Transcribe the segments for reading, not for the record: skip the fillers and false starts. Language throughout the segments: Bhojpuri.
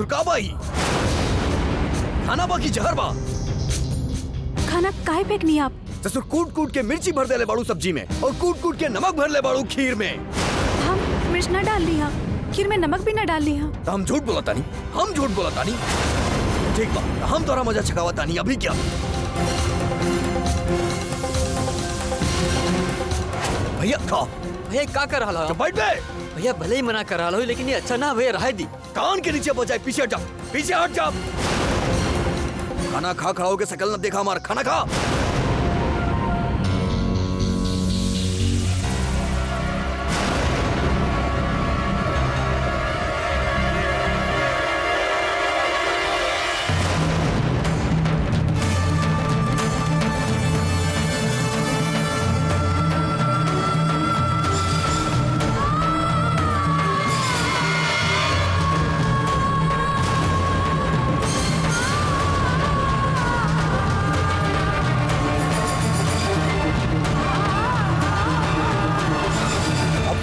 ससुर का बाई खाना बा की जहर बा? खाना काहे फेंकनी आप? ससुर कूट कूट के मिर्ची भर दे ले बाड़ू सब्जी में और कूट कूट के नमक भर ले बाड़ू खीर में। हम मिर्च न डाल ली हाँ, खीर में नमक भी न डाल ली हाँ। तो हम झूठ बोला तानी, हम झूठ बोला तानी। ठीक बा, हम तोरा मजा छकावा तानी। अभी क्या भैया खा। भैया का कर रहा तो बैठ बे। भैया भले ही मना कर रहा हो लेकिन ये अच्छा ना भैया रहा दी। कान के नीचे बजाए, पीछे हट जा, पीछे हट जा। खाना खा खड़ा होके शकल न देखा हमारा, खाना खा।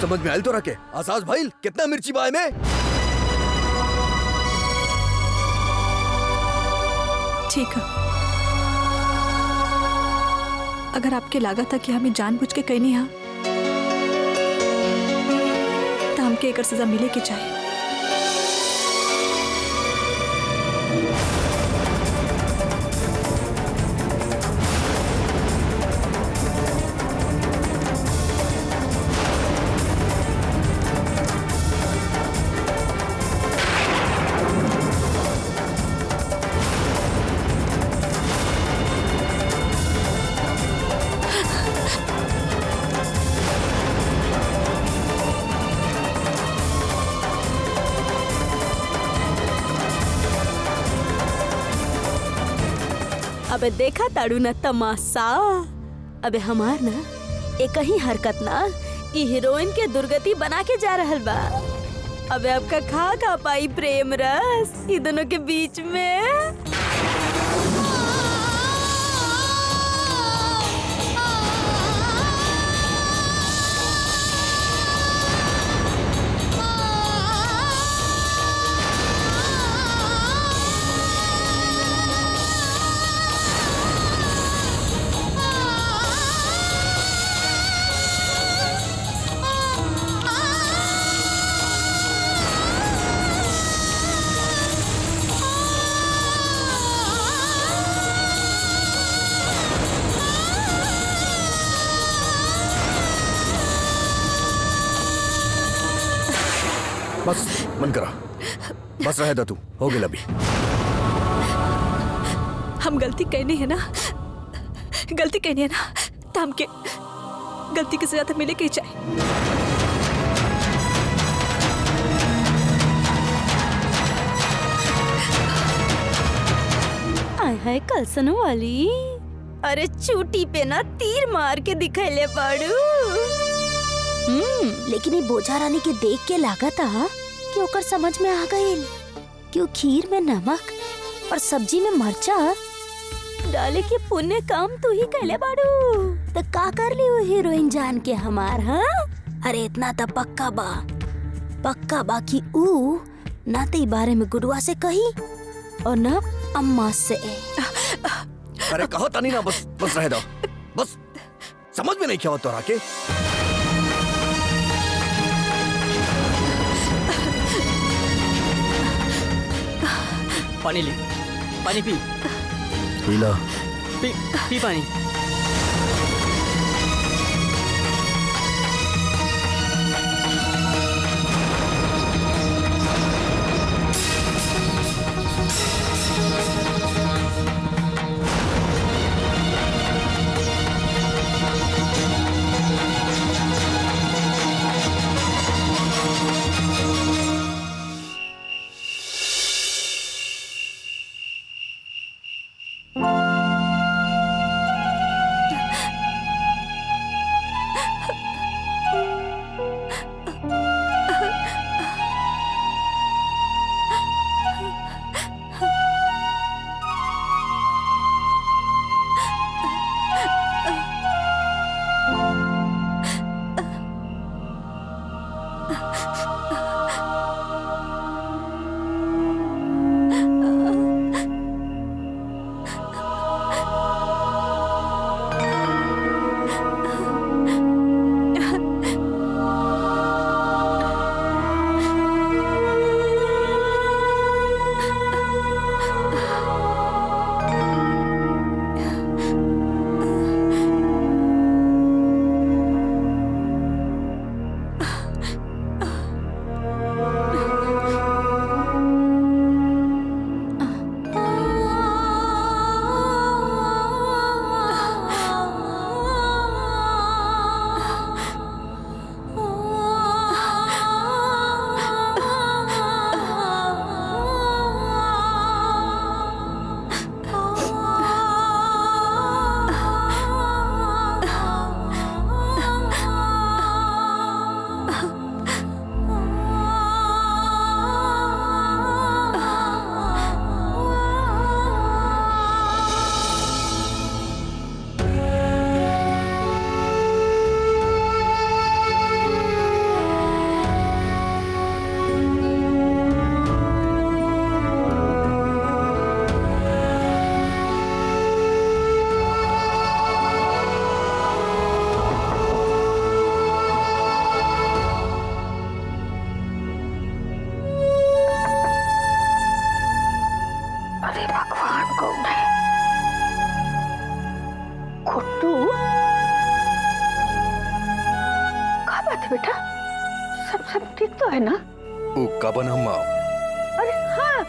समझ में आयल तो रखे आसास भाई कितना मिर्ची बाय में। ठीक है, अगर आपके लागत था कि हमें जानबूझ के कहनी है तो हमके एक सजा मिले के चाहिए। अबे देखा ताड़ू ना तमाशा। अबे हमार ना एक ही हरकत ना ई हीरोइन के दुर्गति बना के जा रहल बा। अबे आपका खा पाई प्रेम रस ई दोनों के बीच में। बस मन करा, बस रह दा तू, हो गया अभी। हम गलती कहनी है ना, गलती कहनी है ना, तो हमके गलती की सजा तो मिले के चाहिए। आय हाय कलसन वाली, अरे चूटी पे ना तीर मार के दिखैले बाड़ू। लेकिन ये बोझा रानी के देख के लागत कि ओकर समझ में आ गईल कि खीर में नमक और सब्जी में मरचा डाले के पुण्य काम तू ही कैले बाड़ू। तो का कर ली वो हीरोइन जान के हमार? हाँ अरे इतना तो पक्का बा कि ऊ ना ते बारे में गुरुआ से कही और ना अम्मा से। अरे कहो तानी ना, बस बस रह दो, बस समझ में नहीं क्या होता रहा के। पानी ले, पानी पी। पीला। पी पानी। थे बेटा? सब ठीक तो है ना? वो कबन अम्मा। अरे हाँ,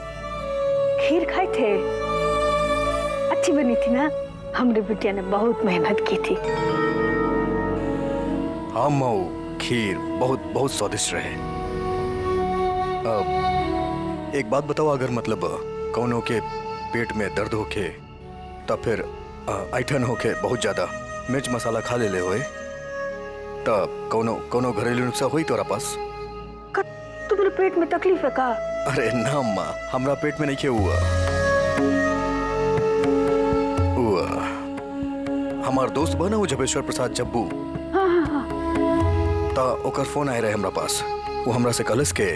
खीर खाए थे, अच्छी बनी थी ना? हमारी बिटिया ने बहुत मेहनत की थी। हाँ माँ, खीर बहुत बहुत स्वादिष्ट रहे। एक बात बताओ, अगर मतलब कौनों के पेट में दर्द होके तब फिर ऐठन होके बहुत ज्यादा मिर्च मसाला खा ले होए तब कौनो घरेलू नुस्खा हुई तोरा पास? तुम्हारे पेट में तकलीफ है का? अरे ना माँ, हमरा पेट में नहीं हुआ। हमार दोस्त बना वो जबेश्वर प्रसाद जब्बू। हाँ। ता ओकर फोन आए रहे हमरा पास। वो हमरा से कहलस के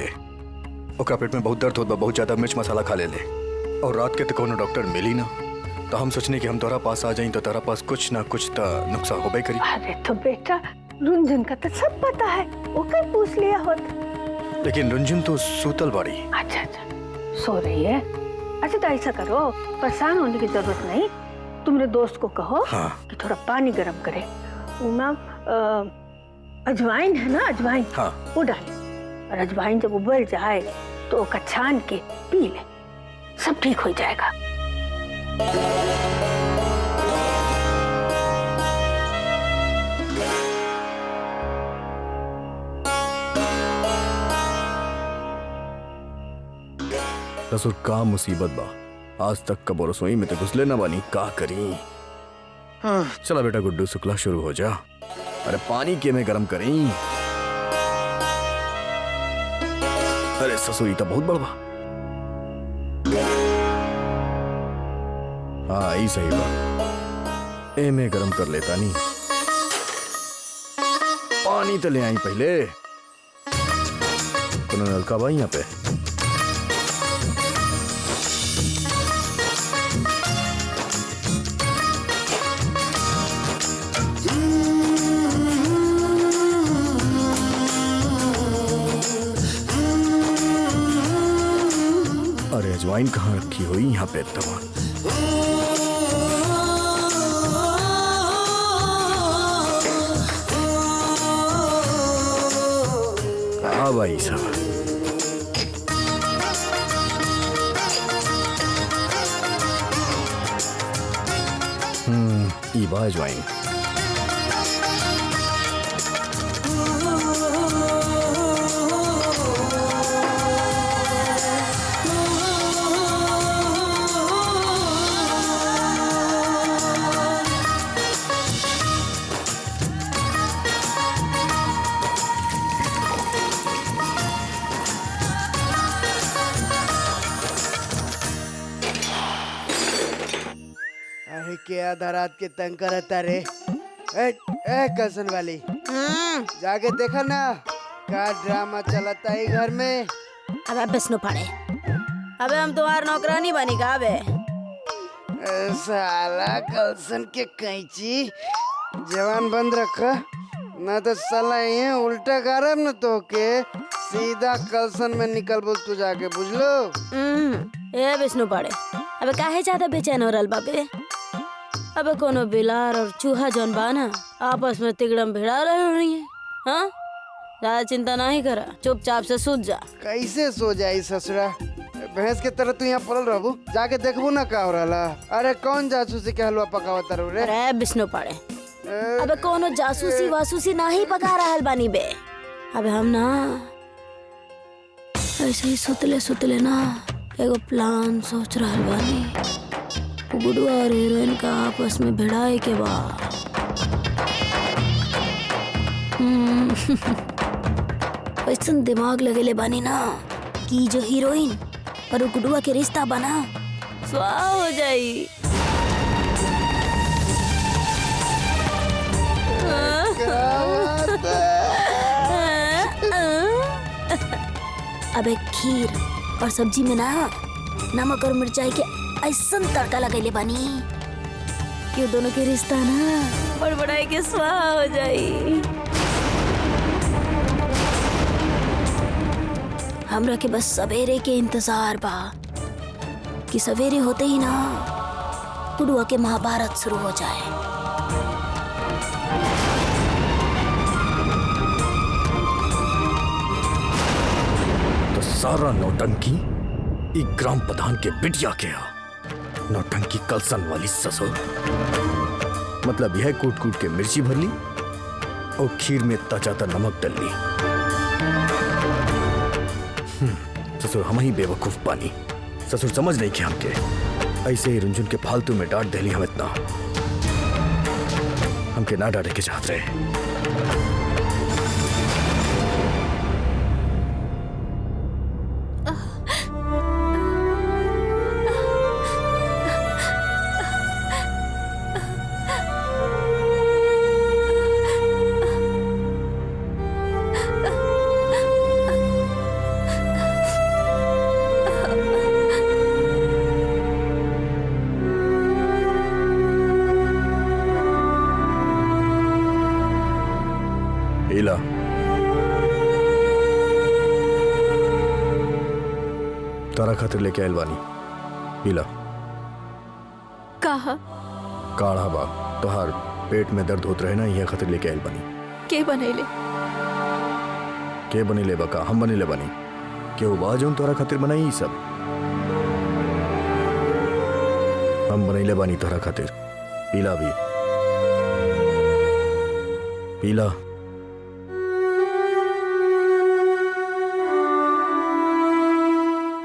ओकरा पेट में बहुत दर्द होत बा, बहुत ज्यादा मिर्च मसाला खा ले और रात के तो कोनो डॉक्टर मिली ना। तो हम सोचने कि हम तोरा पास आ जाई तो तोरा पास कुछ ना कुछ तो नुस्खा होबे करी। अरे तो बेटा रुंझुन का तो सब पता है, ओकर पूछ लिया होत। लेकिन रुंझुन तो सूतल बाड़ी। अच्छा, सो रही है। अच्छा तो ऐसा करो, परेशान होने की जरूरत नहीं, तुम्हारे दोस्त को कहो कि थोड़ा पानी गर्म करे, उसमें अजवाइन है ना, अजवाइन वो डाले, और अजवाइन जब उबल जाए तो उसका छान के पी ले, सब ठीक हो जाएगा। ससुर का मुसीबत बा, आज तक कबो रसोई में तो घुसले ना बानी, का करी। चला बेटा गुड्डू, शुक्ला शुरू हो जा। अरे पानी के में गरम करी। अरे ससुरी तो बहुत बड़बा। हाँ यही सही बा, ए में गरम कर लेता नहीं। पानी तो ले आई पहले, कोनो नलका बा यहाँ पे? अरे अजवाइन कहाँ रखी हुई यहाँ पे? तवा कहाँ भाई साहब? ई बा अजवाइन। अरे क्या आधा रात के तंग करता रे? ए कसन वाली, जाके देखा ना क्या ड्रामा चलता है घर में। अबे विष्णु पाड़े, अबे हम तुम्हार नौकरानी बनी का? अबे साला कलसन के कैंची जवान बंद रखा, ना तो साला ये उल्टा करब न तो के सीधा कलसन में निकल बोल तू जाके, बुझलो? ए विष्णु पाड़े, अबे काहे ज्यादा बेचैन हो रहल बाबे? अबे कोनो बिलार और चूहा जौन बा ना आपस में तिगड़म भिड़ा रही है। हाँ, ज्यादा चिंता नहीं करा, चुपचाप से सूत जा। कैसे सो जाई ससुरा? भैंस के तरह तू यहाँ पड़ल रहबू, जाके देखबू ना का हो रहा। अरे कौन जासूसी के हलवा पकावत रहू रे? अरे विष्णु पाड़े, अबे कोनो जासूसी वासूसी नहीं पका रहल बानी बे। अबे हम ना ऐसे ही सुतले ना एगो प्लान सोच रहल बानी, गुडुआ और हीरोइन का आपस में भिड़ाए के बाद। वैसन दिमाग लगेले बानी ना कि जो हीरोइन और गुडुआ के रिश्ता बना स्वाहा हो जाई। अबे खीर और सब्जी में ना नमक और मिर्चाई के ऐसन तड़का लगैले बानी कि दोनों के रिश्ता ना बड़बड़ाई के स्वाहा हो जाई। हमरा के बस सवेरे के इंतजार बा कि सवेरे होते ही ना गुडुआ के महाभारत शुरू हो जाए। सारा नौटंकी एक ग्राम प्रधान के बिटिया के हा। नौटंकी कलसन वाली ससुर। मतलब यह कूट कूट के मिर्ची भर ली और खीर में ताजा नमक डल ली। ससुर हम ही बेवकूफ पानी। ससुर समझ नहीं कि हमके ऐसे ही रुंझुन के फालतू में डांट देली। हम इतना हमके ना डांटे के चाहत रहे। इला तारा खातिर लेके आयल बानी। पीला। कहा काढ़ा बा। तोहार पेट में दर्द होत रहे ना, यह खातिर लेके आयल बानी। के बनैले? के बनेले बा? का हम बनेले बानी? केहू बा जौन तोहरा खातिर बनाई? सब हम बनैले बानी तोहरा खातिर। पीला भी पीला।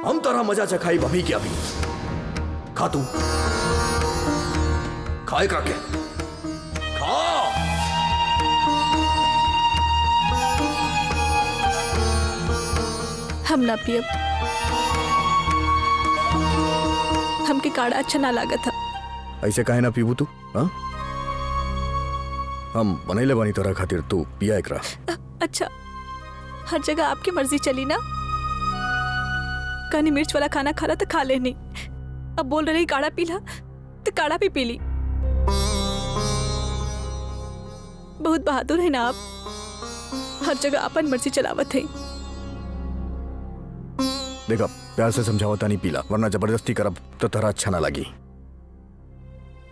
हम तरह मजा चखाई अभी के अभी। खा तू, खाए करा के खा। हम ना पियब। हमके काढ़ा अच्छा ना लागत था। ऐसे काहे ना पीबू तू? हाँ, हम बनैले बानी तोहरा खातिर, तू पिया एकरा। अच्छा, हर जगह आपकी मर्जी चली ना। कहीं मिर्च वाला खाना खा ला तो खा लेनी। अब बोल रही काढ़ा पी ला तो काढ़ा भी पी ली। बहुत बहादुर है ना आप। हर जगह अपन मर्जी चलावत है। देखा, प्यार से समझावता नहीं पीला, वरना जबरदस्ती करब तो तोहरा अच्छा ना लगी।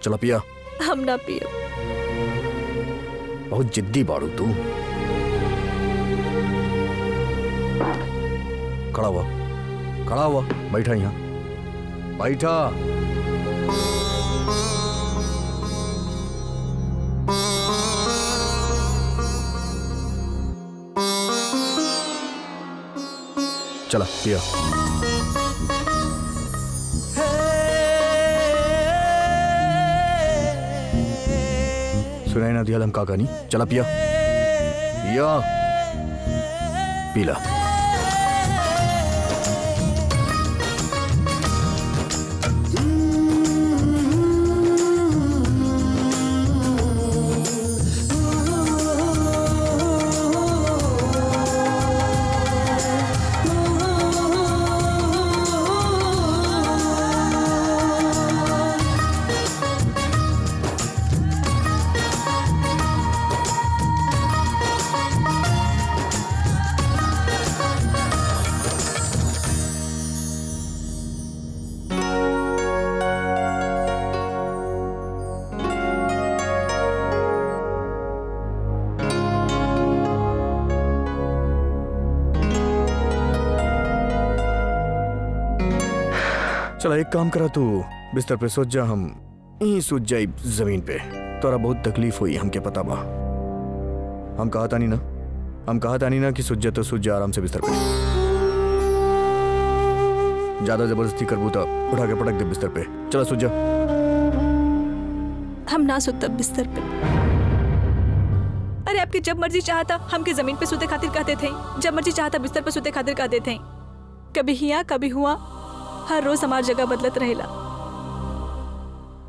चला पिया। हम ना पिए। बहुत जिद्दी बाड़ू तू। खड़ा हुआ, खड़ा हुआ, बैठा यहाँ, बैठा। चला पिया। सुनाई ना दिया हम का कहानी? चला पिया, पिया, पीला। चला एक काम करा, तू बिस्तर पे सोच जा, हम यहीं सोच जाई जमीन पे। तोरा बहुत तकलीफ हुई, हमके पता बा। हम कहा था नहीं ना कि सोच जा तो सोच जा आराम से बिस्तर पे। ज्यादा जबरदस्ती करबू तो उठा के पटक दे बिस्तर पे। चला सोच जा। हम ना सुतब बिस्तर पे। अरे आपकी जब मर्जी चाहता हमके जमीन पे सोते खातिर कहते थे, जब मर्जी चाहता बिस्तर पे सोते खातिर कहते थे। कभी हिया कभी हुआ, हर रोज हमार जगह बदलत रहेला।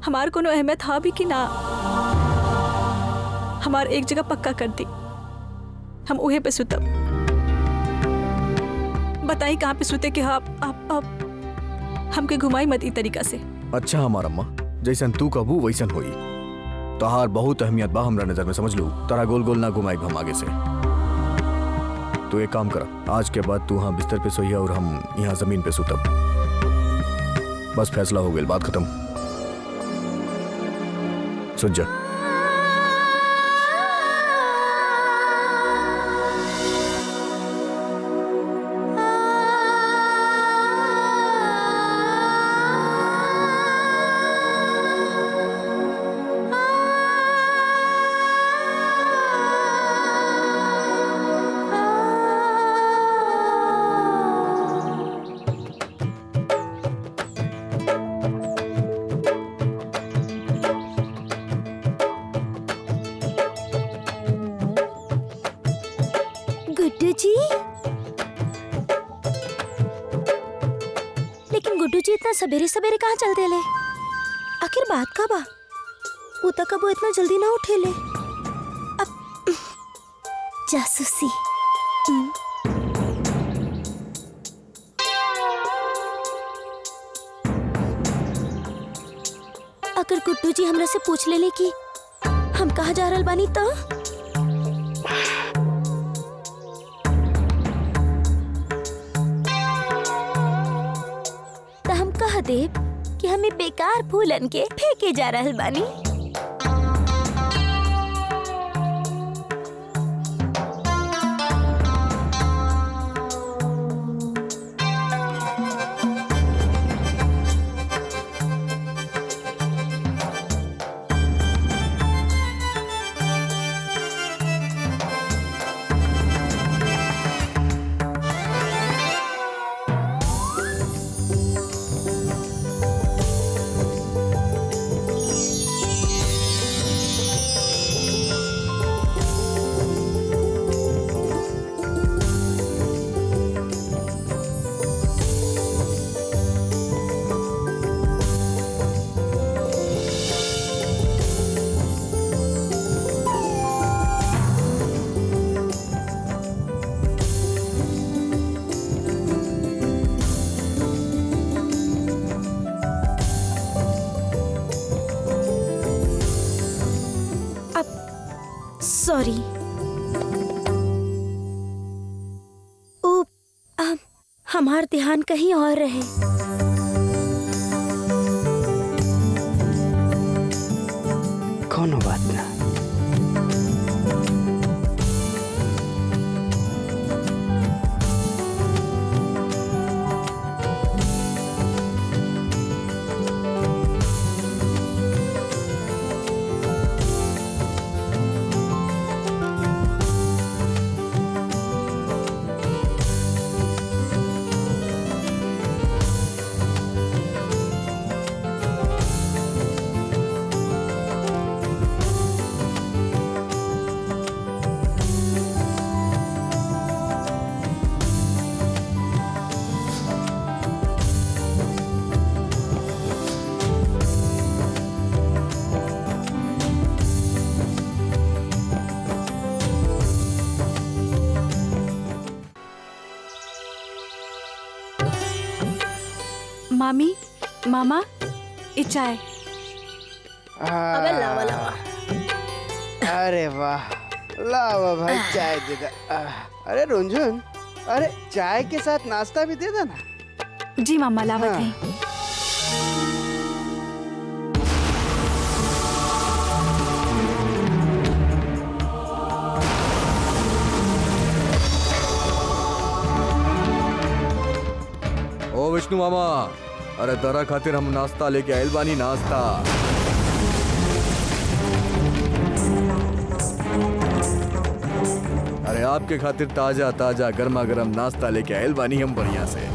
हमार कोनो अहमियत हा भी कि ना। हमार एक जगह पक्का कर दी, हम उहे पे सुतब। बताई कहाँ पे सुते के? आप हमके घुमाई मत ई तरीका से। अच्छा हमार अम्मा, जैसन तू कहबू वैसन होई। तोहार बहुत अहमियत बा हमरा नजर में, समझ लू। तारा गोल गोल ना घुमाई हम आगे से। तू एक काम करा, आज के बाद तू हाँ बिस्तर पे सोइया और हम यहाँ जमीन पे सुतब। बस फैसला हो गया, बात खत्म। सुन जा। जी, लेकिन गुड्डू जी इतना सवेरे सवेरे कहाँ चल देले? आखिर बात का बा? वो तक अब वो इतना जल्दी ना उठेले। अब जासूसी। अगर गुड्डू जी हमरा से पूछ लेले कि हम कहाँ जा रहल बानी तो हम कह देब कि हमें बेकार फूलन के फेंके जा रहल बानी। सॉरी, हमार ध्यान कहीं और रहे। कोनो बात ना। मामी, मामा, ये चाय। अबे लावा लावा। अरे वाह, लावा भाई चाय दे दे। अरे रुंझुन, अरे चाय के साथ नाश्ता भी दे देना। जी मामा, लावत हाँ। है। ओ विष्णु मामा, अरे तोरा खातिर हम नाश्ता लेके आइल बानी। नाश्ता अरे आपके खातिर ताजा ताजा गर्मा गर्म नाश्ता लेके आइल बानी हम बढ़िया से।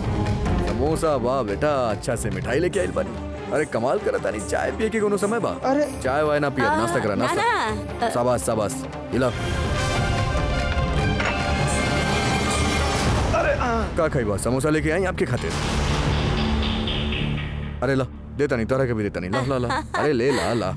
समोसा वाह बेटा, अच्छा से मिठाई लेके आइल बानी। अरे कमाल करता नहीं, चाय पिए के कोनो समय बा? अरे चाय वाय ना पिया, नाश्ता करा। नाश्ता शाबाश शाबाश, इला का खाई समोसा लेके आई आपके खातिर। अरे ला, देता नहीं, तोरा के भी देता नहीं। ला ला ला, अरे ले ला ला,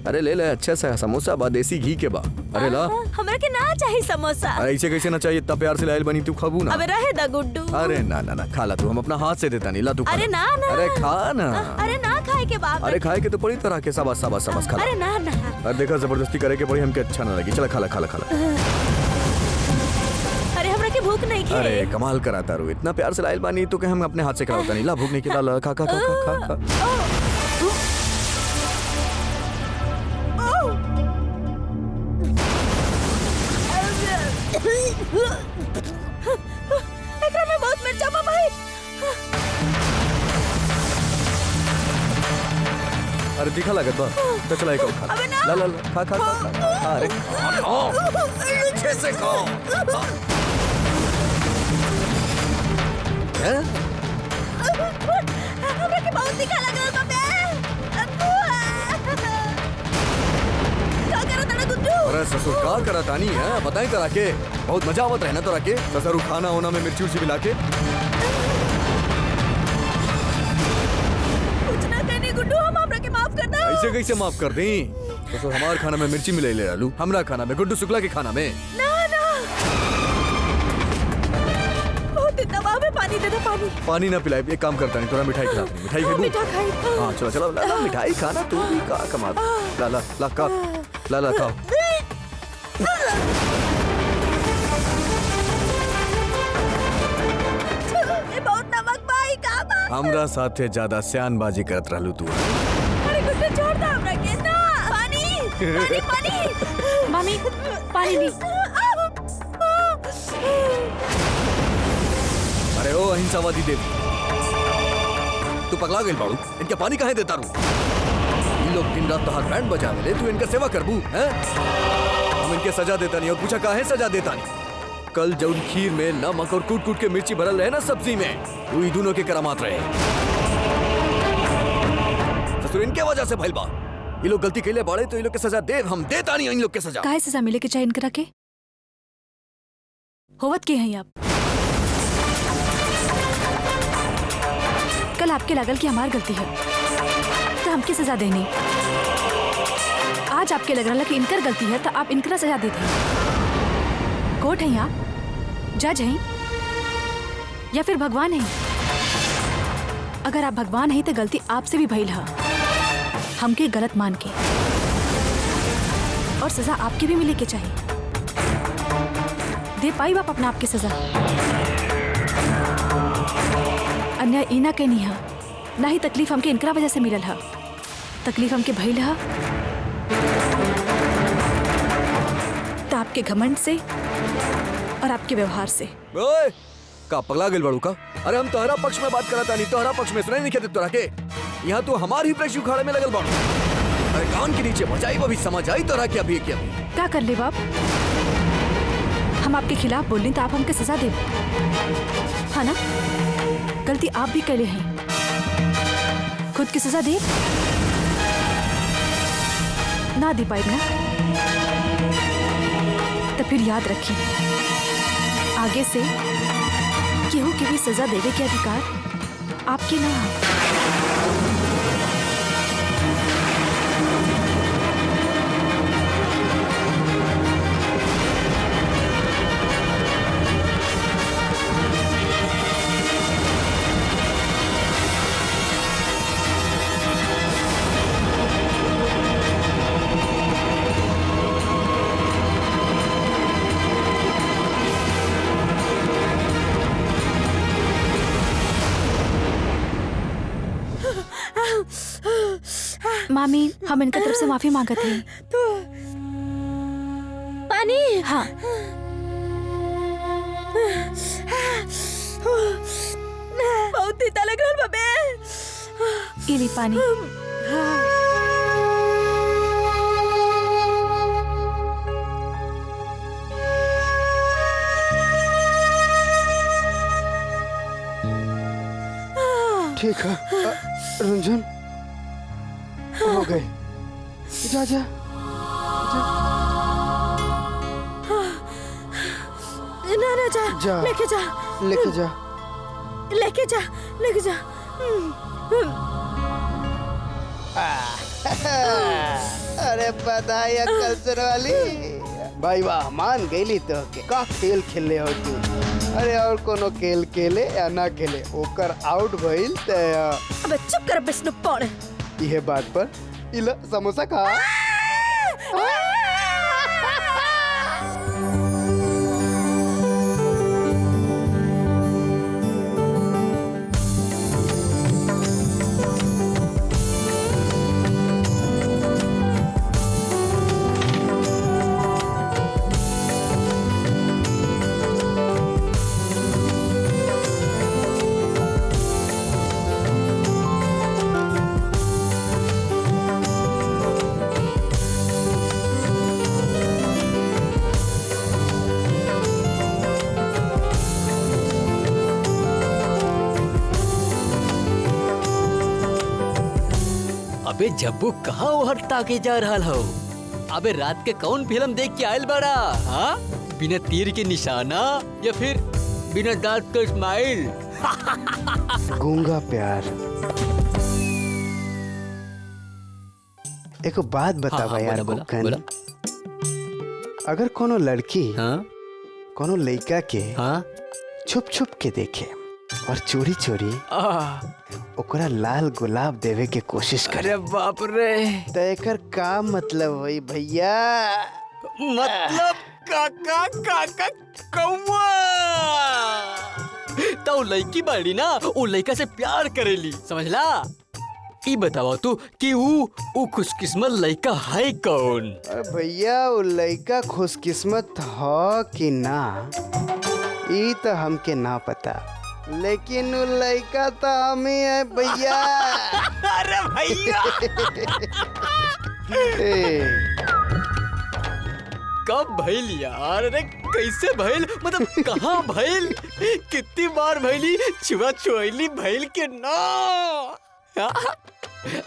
अरे ले ले, अच्छा सा समोसा बा, देसी घी के बा। अरे ला, हमरा के ना चाहिए समोसा। अरे ऐसे कैसे ना चाहिए, इतना प्यार से लाइल बनी, तू खाबू ना। अबे रहे दा गुड्डू। अरे ना ना ना, खा ला तू, हम अपना हाथ से देता नहीं। ला तू खा अरे ला। ना ना। अरे खा ना। अरे ना खाए के बाप। अरे खाए के तो पड़ी तरह के, शाबाश शाबाश शाबाश, खा ला। अरे ना ना। अरे देखा, जबरदस्ती करे के पड़ी, हमके अच्छा ना लगी। चला खा ला खा ला खा ला। अरे हमरा के भूख नहीं खे। अरे कमाल कराता रू, इतना प्यार से लाइल बानी तो के हम अपने हाथ से खिलाता नहीं। ला, भूख नहीं खिला, ला खा खा खा खा खा। एकरा में बहुत मिर्चा बा भाई। अरे दिखा लागत बा, तो चला एक और खा ला। ला ला ला, खा खा खा खा। अरे अच्छे से खा। हैं? हमरा के बहुत दिखा लगल बा बे। क्या करो तड़ा गुड्डू? अरे ससुर का करा तानी है बताई तोरा के बहुत मजा आवत रहे ना तोरा के ससुर खाना होना में मिर्ची उर्ची मिला के कुछ ना कहने गुड्डू हम हमरा के माफ कर दो। ऐसे कैसे माफ कर दी ससुर हमार खाना में मिर्ची मिले ले आलू हमरा खाना में गुड्डू शुक्ला के खाना में ना ना बहुत दबाव में पानी दे दो पानी। पानी ना पिलाए एक काम करता नहीं तोरा मिठाई खिला दूं। मिठाई हाँ, खेबू मीठा खाई। हाँ चलो चलो ला ला मिठाई खाना तू भी का कमा ला ला ला का ला ला खाओ ये बहुत नमक भाई का बा। हमरा साथे ज्यादा सियानबाजी करत रहलू तू अरे गुड्डू छोड़ दो हमरा के ना। पानी पानी पानी मामी पानी ली। अरे ओ अहिंसावादी देवी तू पगला गई बाड़ू इनके पानी काहे देता रू ये लोग दिन रात तोहार बैंड बजावे ले तू इनका सेवा करबू हैं हम इनके सजा देता नहीं और पूछा काहे सजा देता नहीं कल जौन खीर में नमक और कूट कूट के मिर्ची भरल रहे ना सब्जी में वो ही दोनों के करामात रहे ससुर इनके वजह से भइल बा ये लोग गलती कैले बाड़े तो ये लोग के सजा दे हम देता नहीं इन लोग के सजा काहे सजा मिले के चाहे इनकरा के होवत के हैं आप कल आपके लागल कि हमार गलती है तो हमके सजा देनी आज आपके लग रहा कि इनकर गलती है तो आप इनकरा सजा देते कोर्ट हैं आप जज हैं या फिर भगवान हैं अगर आप भगवान हैं तो गलती आपसे भी भइल है हमके गलत मान के और सजा आपके भी मिले के चाहिए दे पाई बाप अपना आपके सजा अन्याय इना के नहीं है ना ही तकलीफ हमके इनकरा वजह से मिलल है तकलीफ हमके भइल है तो आपके घमंड से और आपके व्यवहार से। ओए का पगला गेल बाड़ू का अरे हम तोहरा पक्ष में बात करता नहीं तोहरा पक्ष में सुनाई नहीं खेते तोरा के यहाँ तो हमार ही प्रेस उखाड़े में लगल बाड़ू अरे कान के नीचे बजाई वो भी समझ आई तोरा के अभी क्या कर ले बाप हम आपके खिलाफ बोल रही तो आप हमके सजा दे हाँ ना गलती आप भी कैले हैं खुद की सजा दे ना दे पाए ना तो फिर याद रखिए आगे से केहू के भी सजा देने के अधिकार आपके ना है। मामी हम इनका तरफ से माफी मांगते हैं पानी हाँ बहुत तीता लग रहा बबे इली पानी ठीक है रंजन हो गए जा जा ना ना जा जा लेके जा लेके जा लेके जा लेके जा अरे बधाई कल्चर वाली भाई वाह मान गईली तो के का खेल खेले हो तू अरे और कोनो खेल खेले या ना खेले ओकर आउट भइल त अबे चुप कर विष्णु पड़ इहे बात पर इला समोसा खा अबे जब्बू कहाँ हटता के जा रहा हो अबे रात के कौन फिल्म देख के आयल बड़ा? हाँ, बिना तीर के निशाना या फिर बिना दांत का स्माइल? गूंगा प्यार। एको बात बतावा हाँ, यार बोला, बुक्कन। बोला। अगर कोनो लड़की हाँ कोनो लड़का के हाँ छुप छुप के देखे और चोरी चोरी ओकरा लाल गुलाब देवे के कोशिश करे, अरे बाप रे, तो एकर का मतलब होई भैया? मतलब काका काका कौवा। तो लड़की बाड़ी ना, वो लड़का से प्यार करेली, समझला? ई बताओ तू कि वो खुशकिस्मत लड़का है कौन? अरे भैया वो लड़का खुशकिस्मत हो कि ना, ई तो हमके ना पता, लेकिन वो लड़का तो हम ही है भैया। अरे भैया कब भइल यार? अरे कैसे भइल? मतलब कहाँ भइल? कितनी बार भइली? छुआ छुआली भइल के ना?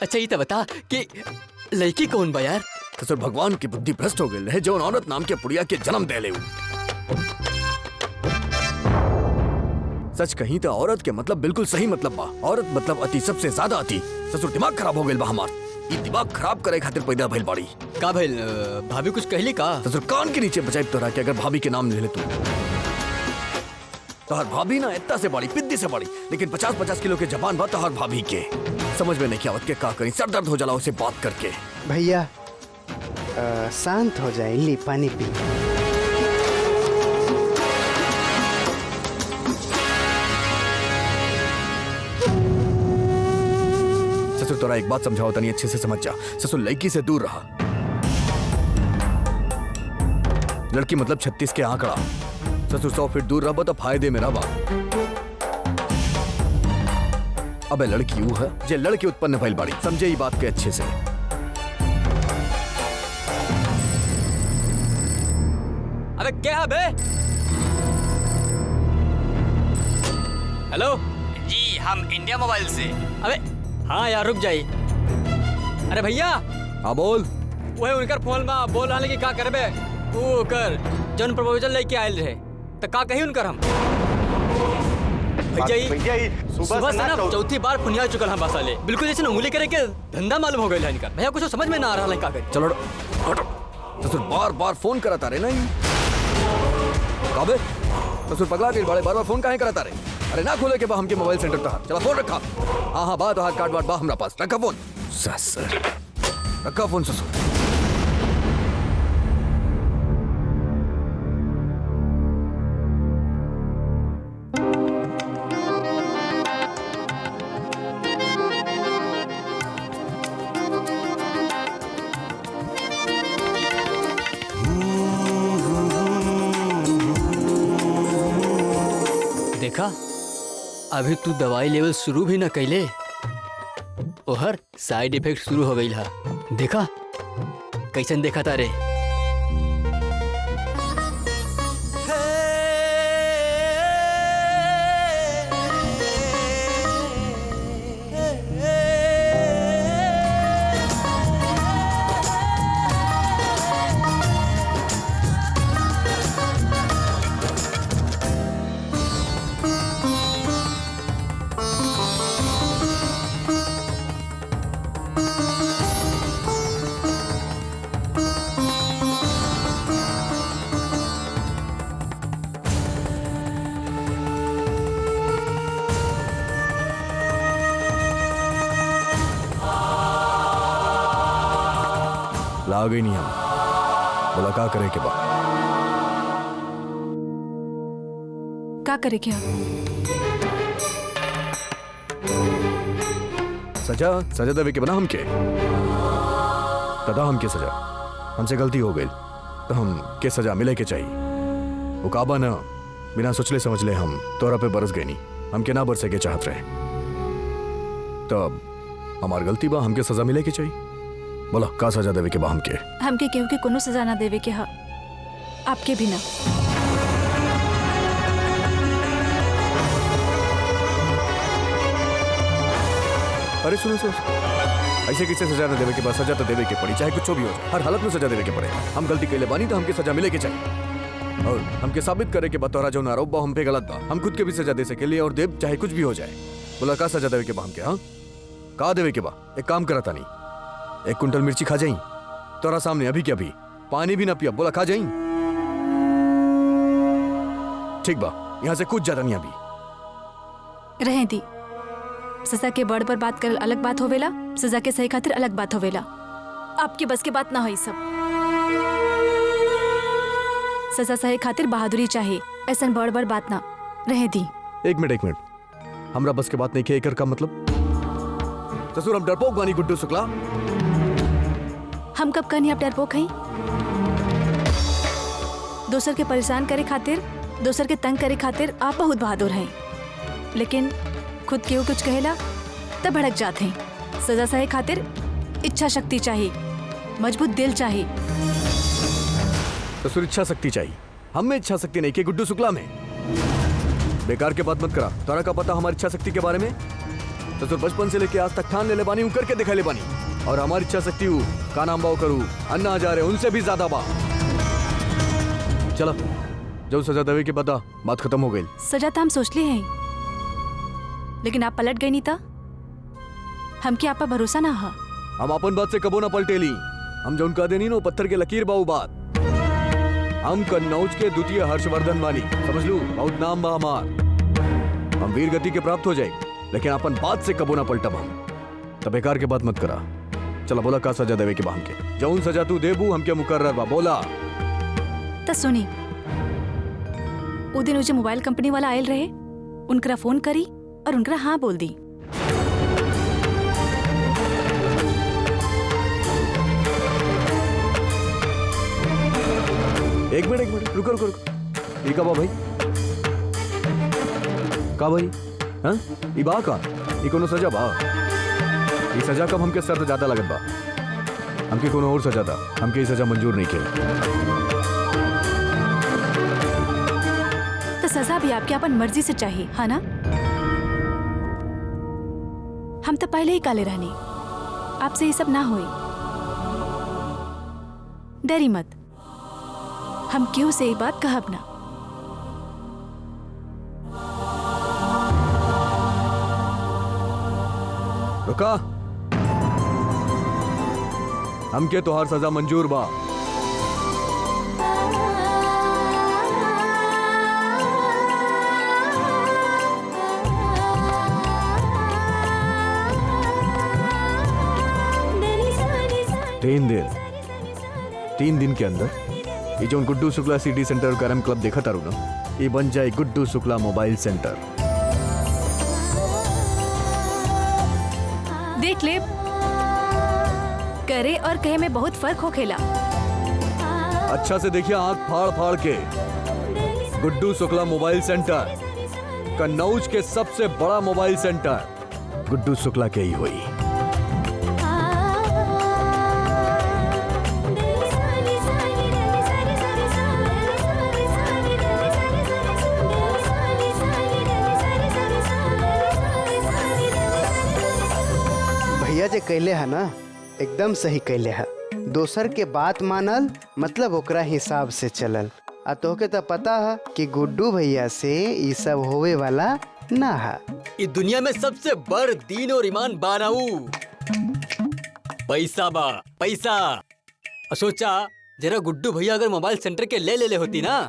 अच्छा ये तो बता कि लड़की कौन बा यार? तो सर भगवान की बुद्धि भ्रष्ट हो गई है जो औरत नाम के पुड़िया के जन्म दे ले। सच कहीं तो औरत के मतलब बिल्कुल सही मतलब बा। औरत मतलब अति, सबसे ज्यादा अति। ससुर दिमाग खराब हो गई बा हमार। ये दिमाग खराब करे खातिर पैदा भइल बाड़ी। का भइल? भाभी कुछ कहली का? ससुर कान के नीचे बचाई तोरा के अगर भाभी के नाम ले ले तू। तोहर भाभी ना इतना से बड़ी, पिद्दी से बड़ी, लेकिन 50-50 किलो के जबान बा तोहर भाभी के। समझ में नहीं आवत के का करी, सर दर्द हो जाला उसे बात करके। भैया शांत हो जाए, ली पानी पी। ससुर तोरा एक बात समझाओ तनी अच्छे से समझ जा। ससुर लड़की से दूर रहा। लड़की मतलब 36 के आंकड़ा। ससुर 100 फीट दूर रहा तो फायदे में रहा। अबे लड़की वो है जे लड़की उत्पन्न भइल बाड़ी, समझे ये बात के अच्छे से। अबे क्या है बे? हेलो जी, हम इंडिया मोबाइल से। अबे हाँ यार रुक जाइए। अरे भैया हाँ बोल। वही उनकर फोन में बोल रहा कि का करबे वो कर जन प्रपोजल लेके आयल रहे तो का कही उनकर हम भैया सुबह से ना चौथी बार फुनिया चुकल हम बसाले, बिल्कुल जैसे उंगली करे के धंधा मालूम हो गया इनका। भैया कुछ समझ में ना आ रहा है का करे। चलो हटो। ससुर बार बार फोन कराता रहे नहीं काबे। ससुर पगला गई बड़े, बार बार फोन काहे कराता रहे? अरे ना खोले के बा हमके मोबाइल सेंटर था। चला फोन रखा। हाँ बात हाथ कार्ड वाट बा हमरा पास। रखा फोन ससुर, रखा फोन ससुर। देखा अभी तू दवाई लेवल शुरू भी ना कैले, ओहर साइड इफेक्ट शुरू हो गई है। देखा कैसन देखा तारे? ला गई नहीं हम। बोला का करे के बाद? का करे क्या? सजा सजा देवे के बना हमके तदा हमके सजा। हमसे गलती हो गई तो हम के सजा मिले के चाहिए। वो काबा ना बिना सोचले समझले हम तोरा पे बरस गई नहीं। हमके ना बरसे के चाहत रहे तब हमार गलती बा, हमके सजा मिले के चाहिए। बोला का सजा देवे के बा हमके? हमके केहू के कोनो सजा ना देवे के हा, आपके भी ना। अरे सुनो सुनो ऐसे किसी सजा न देवे के बाद सजा तो देवे के पड़ी, चाहे कुछ भी हो जाए, हर हालत में सजा देवे के पड़े। हम गलती कैले बानी तो हमके सजा मिले के चाहिए, और हमके साबित करे के बाद तोरा जो आरोप बा हम पे गलत बा, हम खुद के भी सजा दे सके लिए और देव चाहे कुछ भी हो जाए। बोला का सजा देवे के बा हमके? हाँ का देवे के बा? एक काम करा तानी, 1 कुंटल मिर्ची खा जाई तोरा सामने अभी के अभी, पानी भी ना पिया, बोला खा जाई। ठीक बा, यहाँ से कुछ ज्यादा नहीं अभी। रहे दी, सजा के बड़ पर बात कर अलग बात होवेला, सजा के सही खातिर अलग बात होवेला। आपकी बस की बात ना होई सब। सजा सही खातिर बहादुरी चाहिए, ऐसा बड़ बड़ बात ना। रहे दी। एक मिनट, हमरा बस के बात नहीं किया एकर का मतलब? ससुर हम डरपोक बानी गुड्डू शुक्ला। हम कब कहनी आप डरपोक हई? दोसर के परेशान करे खातिर, दोसर के तंग करे खातिर आप बहुत बहादुर हैं, लेकिन खुद केहू कुछ कहेला तब भड़क जाते हैं। सजा सही खातिर इच्छा शक्ति चाहिए, मजबूत दिल चाहिए। ससुर इच्छा शक्ति चाहिए, हम में इच्छा शक्ति नहीं कि गुड्डू शुक्ला में। बेकार के बात मत करा, तोरा का पता हमारी इच्छा शक्ति के बारे में? ससुर बचपन से लेके आज तक ठान ले बानी, करके दिखा ले बानी, और हमारी इच्छा शक्ति का नाम बाव करू अन्ना हजारे उनसे भी ज्यादा बा। चला जो सजा देवे के बता, बात खत्म हो गई। सजा तो हम सोच ली हैं, लेकिन आप पलट गई नहीं था। हमके आप पर भरोसा ना हा। हम अपन बात से कबो ना पलटेली, हम जो उनका देनी नो पत्थर के लकीर बाऊ बात। हम कन्नौज के द्वितीय हर्षवर्धन वाली, समझ लू, बहुत नाम बा हमार। हम वीर गति के प्राप्त हो जाए, लेकिन अपन बात से कबो ना पलटब हम। तब बेकार के बात मत करा। चला बोला का सजा देवे के बा हमके? जौन सजा तू देबू हमके मुकर्रर बा, बोला। तो सुनी, वो दिन मुझे मोबाइल कंपनी वाला आयल रहे, उनकरा फोन करी और उनकरा हाँ बोल दी। एक मिनट रुको। ये का बा भाई? का भाई? हाँ ये बा का? ये कोनो सजा बा? ये सजा कब हमके सर ज्यादा लगत बा, हमके कोनो और सजा था, हमके ये सजा मंजूर नहीं किया। तो सजा भी आपके अपन मर्जी से चाहिए, हाँ ना? हम तो पहले ही काले रहने, आपसे ये सब ना हुई। डरी मत, हम क्यों से ये बात कहब ना। रुका, हमके तोहार सजा मंजूर बा। तीन दिन के अंदर ये जो Guddu Shukla city centre carrom club देखा तारू ना, ये बन जाए गुड्डू शुक्ला मोबाइल सेंटर। देख ले, करे और कहे में बहुत फर्क हो खेला। अच्छा से देखिए आंख फाड़ फाड़ के। गुड्डू शुक्ला मोबाइल सेंटर कन्नौज के सबसे बड़ा मोबाइल सेंटर गुड्डू शुक्ला के ही हुई। भैया जे कैले है ना, एकदम सही कैले है। दोसर के बात मानल मतलब ओकरा हिसाब से चलल। आ तोहके तो पता है कि गुड्डू भैया से ये सब होवे वाला ना है। इस दुनिया में सबसे बड़ दीन और ईमान बानाऊ पैसा बा, पैसा। और सोचा जरा गुड्डू भैया अगर मोबाइल सेंटर के ले होती ना,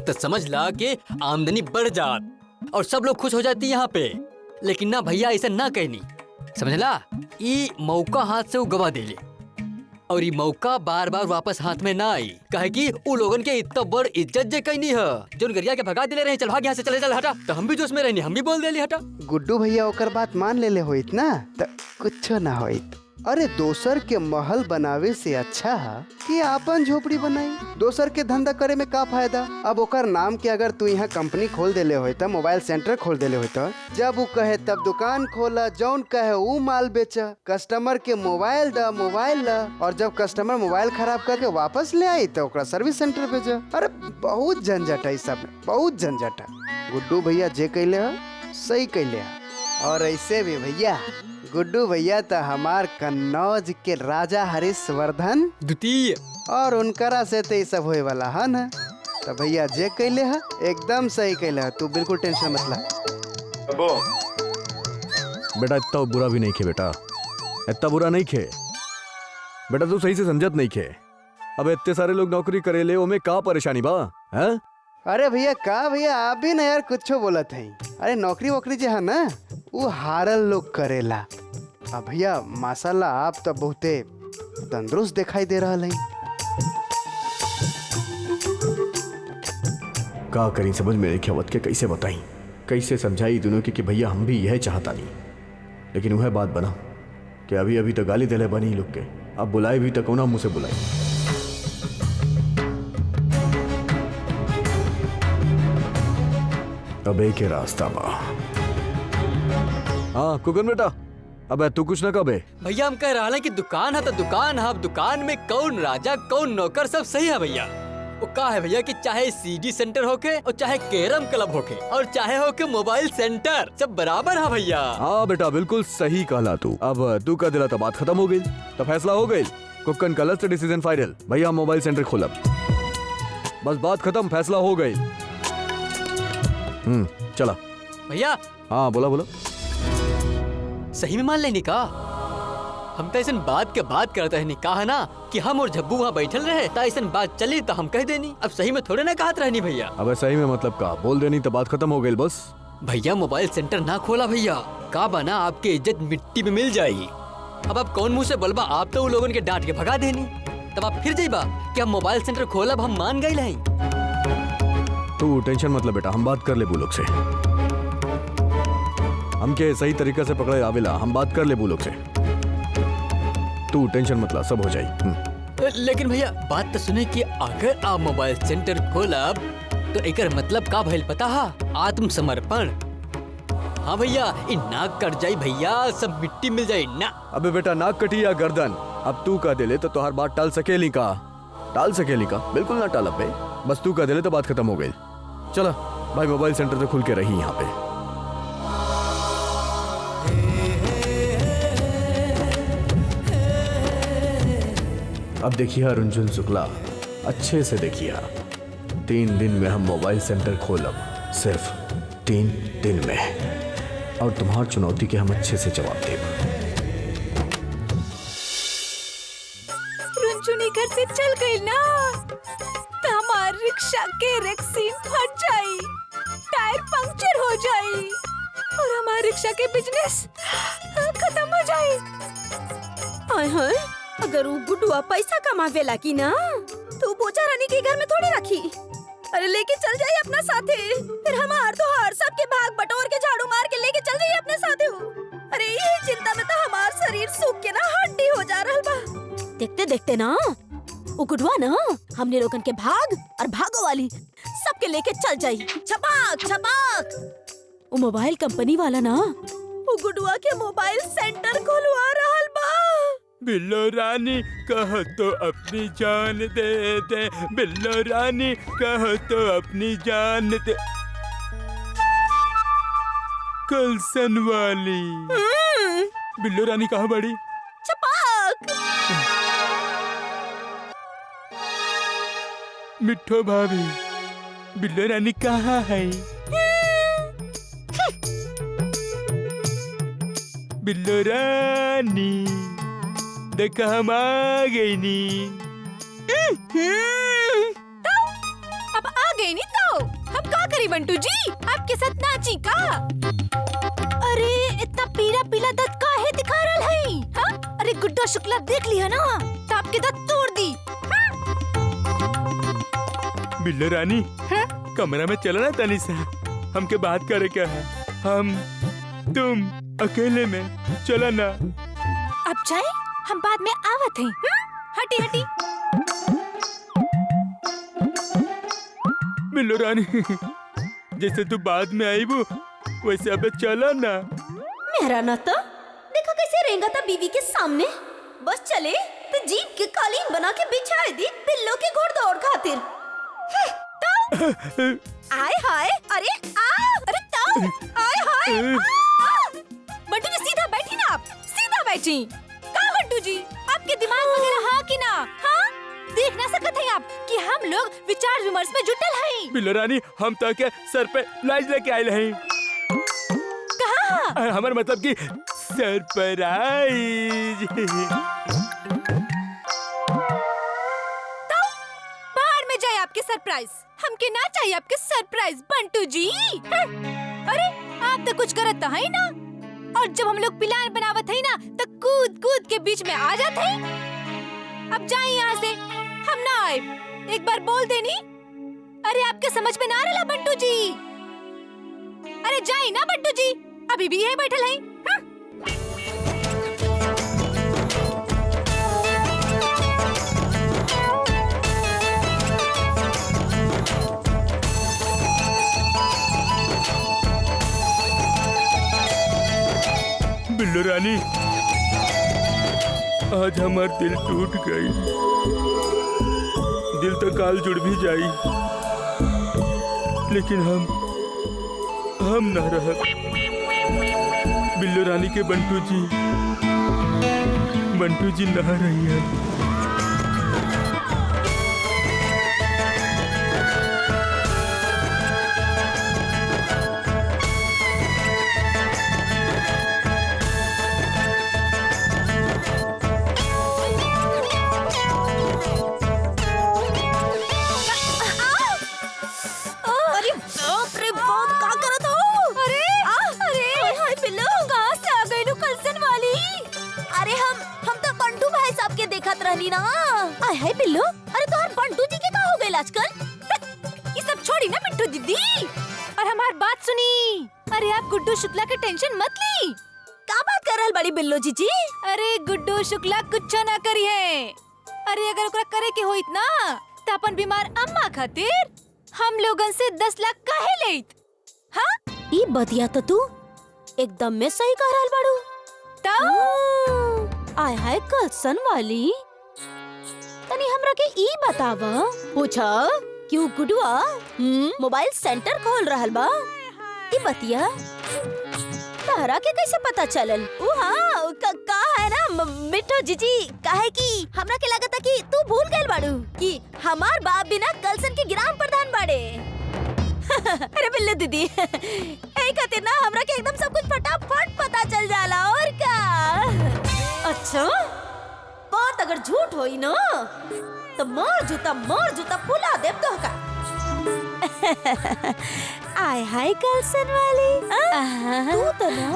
तो समझ ला कि आमदनी बढ़ जात और सब लोग खुश हो जाती यहाँ पे। लेकिन ना भैया ऐसा ना कहनी, समझला? ये मौका हाथ से वो गवा दे ले, और ये मौका बार बार वापस हाथ में ना आई। कहे कि वो लोगन के इतना बड़ इज्जत जे कहीं नहीं है, जो गरिया के भगा दिले रहे, चल भाग यहाँ से, चले चल हटा। तो हम भी जोश में रहनी, हम भी बोल देली हटा। गुड्डू भैया ओकर बात मान ले होइत ना, तो कुछ ना होइत। अरे दोसर के महल बनावे से अच्छा है कि आपन झोपड़ी बनाई। दोसर के धंधा करे में का फायदा? अब ओकर नाम के अगर तू यहाँ कंपनी खोल देले होता, मोबाइल सेंटर खोल देले होता, जब वो कहे तब दुकान खोला, जौन कहे वो माल बेचा, कस्टमर के मोबाइल दा, और जब कस्टमर मोबाइल खराब करके वापस ले आई तो ओकरा सर्विस सेंटर भेजा। अरे बहुत झंझट है, सब में बहुत झंझट है। गुड्डू भैया जे कैले है सही कैले है। और ऐसे भी भैया गुड्डू भैया तो हमार कन्नौज के राजा हरीशवर्धन द्वितीय। और उनकरा से तो ये सब होए वाला है ना। तो भैया जे कैले है एकदम सही कैले है, तू बिल्कुल टेंशन मत ला। बेटा इतना बुरा भी नहीं खे बेटा, इतना बुरा नहीं खे बेटा, तू सही से समझत नहीं खे। अब इतने सारे लोग नौकरी करेले, ओमे का परेशानी बा हैं? अरे भैया का भैया आप भी ना यार कुछ बोलत हैं। अरे नौकरी वोकरी जो है ना वो हारल लोग करेला। अब भैया माशाल्लाह आप तो बहुते तंदुरुस्त दिखाई दे रहा है। का करी समझ में नहीं आवत के कैसे बताई, कैसे समझाई दोनों की कि भैया हम भी यह चाहता नहीं, लेकिन वह बात बना कि अभी अभी तो गाली दिले बनी लोग के, अब बुलाए भी तो कौना मुंह से बुलाई। अब एक ही रास्ता बा। हाँ कुकन बेटा, अबे तू कुछ ना कबे। भैया हम कह रहा है कि दुकान है तो दुकान है, अब दुकान में कौन राजा कौन नौकर सब सही है भैया। वो का है भैया कि चाहे सीडी सेंटर होके और चाहे कैरम क्लब होके और चाहे होके मोबाइल सेंटर, सब बराबर है भैया। हाँ बेटा बिल्कुल सही कहला तू। अब तू कह दिला तो बात खत्म हो गई, तो फैसला हो गई। कुकन कलर से डिसीजन फाइनल, भैया मोबाइल सेंटर खोलब, बस बात खत्म, फैसला हो गई। चला भैया। हाँ बोला बोला। सही में मान लेनी का? हम तो ऐसा बात के बात करते हैं, कहा ना कि हम और झब्बू वहाँ बैठल रहे तो ऐसा बात चली तो हम कह देनी। अब सही में थोड़े ना कहत रहनी भैया। अब सही में मतलब का बोल देनी तो बात खत्म हो गई बस। भैया मोबाइल सेंटर ना खोला भैया, का बना आपकी इज्जत मिट्टी में मिल जाएगी। अब आप कौन मुंह से बोलबा, आप तो उन लोगों के डांट के भगा देनी, तब आप फिर जाइबा कि हम मोबाइल सेंटर खोला, हम मान गए नहीं। तू टेंशन मतलब बेटा, हम बात कर ले बुलोग से, हमके सही तरीका से पकड़े आवेला, हम बात कर ले बुलोग से, तू टेंशन मतलब सब हो जाए। लेकिन भैया बात तो सुने कि अगर आप मोबाइल सेंटर खोलब तो एकर मतलब का भइल पता है? आत्मसमर्पण। हाँ भैया, इ नाक कट जाई भैया, सब मिट्टी मिल जाई ना। अबे बेटा नाक कटी या गर्दन, अब तू कह दिले तो तोहर बात टाल सकेली का? टाल सकेली का? बिल्कुल ना टालब बे, बस तू कह दिले तो बात खत्म हो गई। चला भाई मोबाइल सेंटर तो खुल के रही यहाँ पे। अब देखिए रुंझुन शुक्ला, अच्छे से देखिए, 3 दिन में हम मोबाइल सेंटर खोलब, सिर्फ 3 दिन में, और तुम्हार चुनौती के हम अच्छे से जवाब देब। रुंझुनी घर से चल गई ना तो हमार रिक्शा के रेक्सीन फट जाई, टायर पंक्चर हो जाई और हमार रिक्शा के बिजनेस खत्म हो जाई। हाय हाय, अगर वो गुड्डुआ पैसा कमावेला की ना तो बोझा रानी के घर में थोड़ी रखी। अरे लेके चल जाइए अपना साथे, फिर हमार तो हर सबके भाग बटोर के झाड़ू मार के लेके चल जाइए अपने साथे हो। अरे ये चिंता में तो हमार शरीर सूख के ना हड्डी हो जा रहल बा। देखते देखते ना वो गुड्डुआ ना हमने लोगन के भाग और भागो वाली सबके लेके चल जाई, छपाक छपाक। वो मोबाइल कंपनी वाला ना वो गुड्डुआ के मोबाइल सेंटर खोलवा रहल बा। बिल्लो रानी कहो तो अपनी जान दे दे, बिल्लो रानी कहो तो अपनी जान दे। कलसन वाली बिल्लो रानी कहाँ बड़ी? छपाक। मिठो भाभी बिल्लो रानी कहाँ है? बिल्लो रानी देखा हम आ गई नी। अब आ गई नहीं तो हम का करी बंटू जी, आपके साथ नाची का? अरे इतना पीला पीला दांत काहे दिखा रहल है? हाँ? अरे गुड्डा शुक्ला देख लिया ना तो आपके दांत तोड़ दी। बिल्लो रानी कमरा में चलो ना तनिषा, हमके बात करे क्या है, हम तुम अकेले में चला ना। अब जाए, हम बाद में आवत हैं। हटी हटी। बिल्लो रानी जैसे तू बाद में आई वो वैसे अब चला ना। मेरा ना तो देखो कैसे रहेगा था बीवी के सामने, बस चले तो जीप के कालीन बना के बिछाए दी बिल्लो के घोड़दौड़ खातिर। आय हाय, अरे आ, अरे ताऊ, आय हाय। बंटू जी सीधा बैठी ना आप, जी? का बंटू जी, आपके दिमाग वगैरह हाँ कि ना? हाँ, देख ना सकत हैं आप कि हम लोग विचार विमर्श में जुटल हैं। बिल्लो रानी, हम तो के सर पे लाज लेके आए हैं। कहाँ? हमार मतलब कि सरप्राइज। बाहर में जाए आपके सरप्राइज, हमके ना चाहिए आपके सरप्राइज बंटू जी। अरे आप तो कुछ करत है ना, और जब हम लोग प्लान बनावत है ना तो कूद कूद के बीच में आ जाते हैं। अब जाए यहाँ से, हम ना आए, एक बार बोल देनी। अरे आपके समझ में ना रहा बंटू जी। अरे जाए ना बंटू जी, अभी भी यही बैठल है। बिल्लो रानी, आज हमार दिल टूट गई। दिल तो काल जुड़ भी जाई, लेकिन हम ना रह। बिल्लो रानी के बंटू जी ना रही है। अरे बाप रे बाप, का करत हो? अरे हाय बिल्लो, कहाँ से आ गई कलसन वाली? अरे हम तो बंटू भाई साहब के देखत रहनी ना। आय हाय बिल्लो, अरे तोहर बंटू जी के का हो गइल आजकल? ये सब छोड़ी ना मिट्टू दीदी, और हमारी बात सुनी। अरे आप गुड्डू शुक्ला के टेंशन मत ली। का बात कर रहल बड़ी बिल्लो जीजी? अरे गुड्डू शुक्ला कुछ ना करी है। अरे अगर ओकरा करे के होइत ना तो अपन बीमार अम्मा खातिर हम लोगन से 10 लाख काहे लेत? हाँ, ई बतिया तो तू एकदम में सही कह रहल बाड़ू। तो आय हाय कलसन वाली, तनी हमरा के ई बतावा, पूछा क्यों गुडुआ मोबाइल सेंटर खोल रहल बा? ई बतिया तारा के कैसे पता चलल? हाँ, का है ना मिठो जीजी, काहे कि हमरा के लगता कि तू भूल गइल बाड़ू कि हमार बाप बिना कलसन के ग्राम प्रधान बाड़े। अरे बिल्लो दीदी, ए खातिर ना हमरा के एकदम सब कुछ फटाफट पता चल जाला। और का? अच्छा, बात अगर झूठ होई ना तो मार जूता फुला देब तो का। आय हाय कलसन वाली, तू तो ना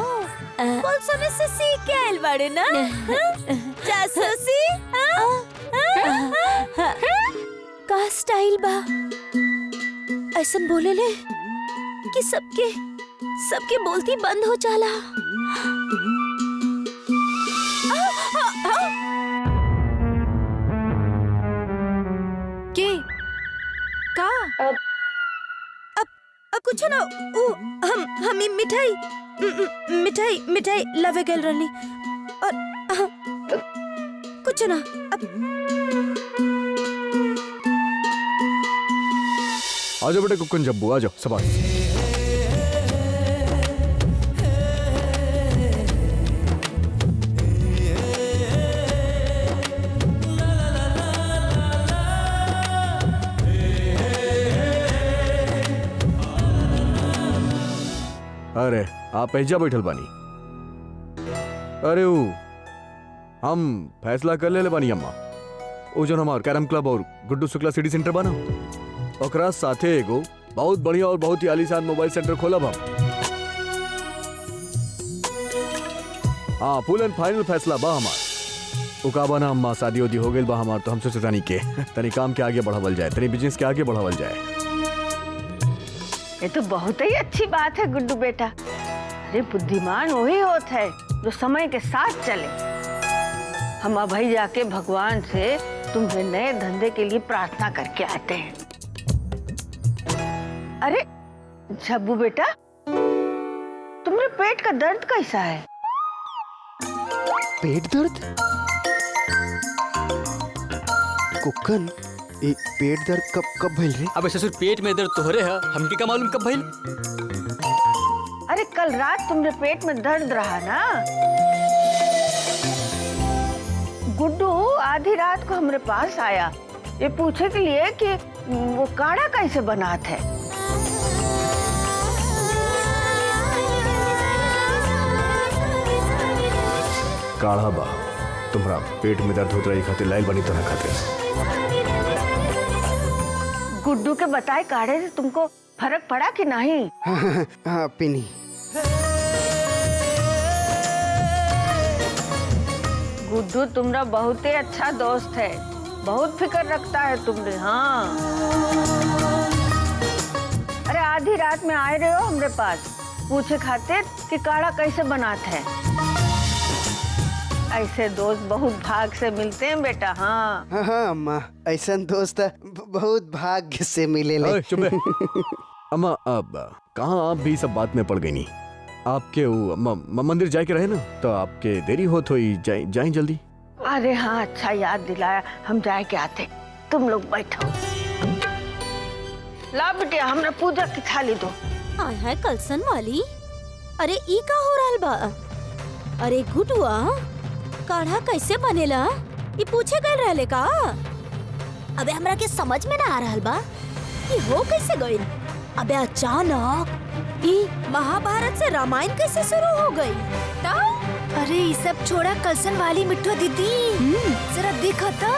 कलसन से सीख के आइल बाड़े ना? जासूसी का स्टाइल बा, ऐसन बोले ले कि सबके बोलती बंद हो जाला। के का? कुछ ना, हम मिठाई लवे गल रहनी, और कुछ ना। आजो बेटे कुकन जब्बू, आ जाओ सब। अरे आप ऐजा बैठल बानी? अरे वो हम फैसला कर ले बानी अम्मा, वो जो हमार कैरम क्लब और गुड्डू शुक्ला सिटी सेंटर बना, ओकरा साथे एगो बहुत बढ़िया और बहुत ही आलीशान मोबाइल सेंटर खोलब हम। हाँ, फुल एंड फाइनल फैसला बा हमार। उका बना अम्मा, शादी उदी हो गई बा हमार, तो हम सोचे तनी के तनी काम के आगे बढ़ावल जाए, तनी बिजनेस के आगे बढ़ावल जाए। ये तो बहुत ही अच्छी बात है गुड्डू बेटा। अरे बुद्धिमान वही होता है जो समय के साथ चले। हम अभी जाके भगवान से तुम्हें नए धंधे के लिए प्रार्थना करके आते हैं। अरे झब्बू बेटा, तुम्हारे पेट का दर्द कैसा है? पेट दर्द? कुकन, ये पेट दर्द कब भइल रे? अब ससुर पेट में दर्द तोहरे है, हमके का मालूम कब भइल? अरे कल रात तुम्हारे पेट में दर्द रहा ना, गुड्डू आधी रात को हमारे पास आया ये पूछे के लिए कि वो काढ़ा कैसे बनात है। काढ़ा बा तुम्हारा पेट में दर्द होत रही खातिर लाइल बनी तरह खातिर। गुड्डू के बताए काढ़े से तुमको फर्क पड़ा कि नहीं? हाँ पिनी। गुड्डू तुम्हारा बहुत ही अच्छा दोस्त है, बहुत फिक्र रखता है तुमने। हाँ अरे आधी रात में आए रहे हो हमरे पास पूछे खातिर कि काढ़ा कैसे बनाते हैं। ऐसे दोस्त बहुत भाग से मिलते हैं बेटा। हाँ हाँ हाँ अम्मा, ऐसा दोस्त बहुत भाग्य से मिले ले। ओए, चुप रह। अम्मा अब कहाँ आप भी सब बात में पड़ गई नहीं। आपके वो मंदिर जाए के रहे ना तो आपके देरी होत हुई, जाए जल्दी। अरे हाँ अच्छा याद दिलाया, हम जाए के आते। तुम लोग बैठो। ला बिटिया हमरा पूजा की थाली दो। आय हाय कलसन वाली, अरे ई का हो रहल बा? अरे गुडुआ काढ़ा कैसे बनेला ये पूछे गए रहले का? अबे हमरा के समझ में ना आ रहल बा ये हो कैसे गइल? अबे अचानक ई महाभारत से रामायण कैसे शुरू हो गई? अरे ये सब छोड़ा कलसन वाली मिट्टू दीदी, जरा देखो तो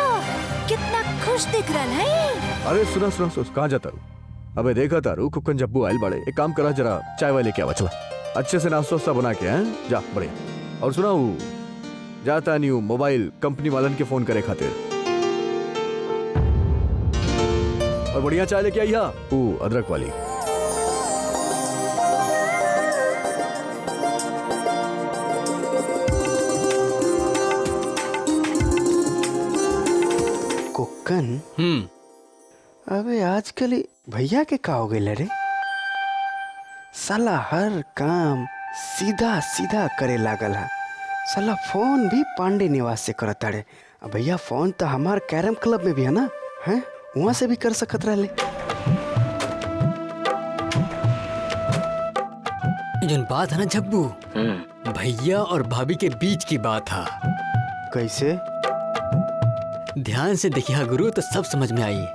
कितना खुश दिख रहा है। अरे सुना कहाँ जाता रू? अबे देखा तारू कुकन जब्बू आयल बड़े, एक काम करा जरा चाय वाले क्या बचला अच्छे से नाश्ता बना के हैं जा बढ़िया। और सुना जाता नहीं हूँ मोबाइल कंपनी वालन के फोन करे खातिर, और बढ़िया चाय लेके आई हा अदरक वाली। कुक्कन अबे आजकल भैया के का हो गए रे? साला हर काम सीधा सीधा करे लागल है। साला फोन भी पांडे निवास से करता रे। भैया फोन तो हमार कैरम क्लब में भी है ना, हैं वहाँ से भी कर सकत रहे। जो बात है ना झब्बू, भैया और भाभी के बीच की बात है। कैसे? ध्यान से देखिए गुरु तो सब समझ में आई।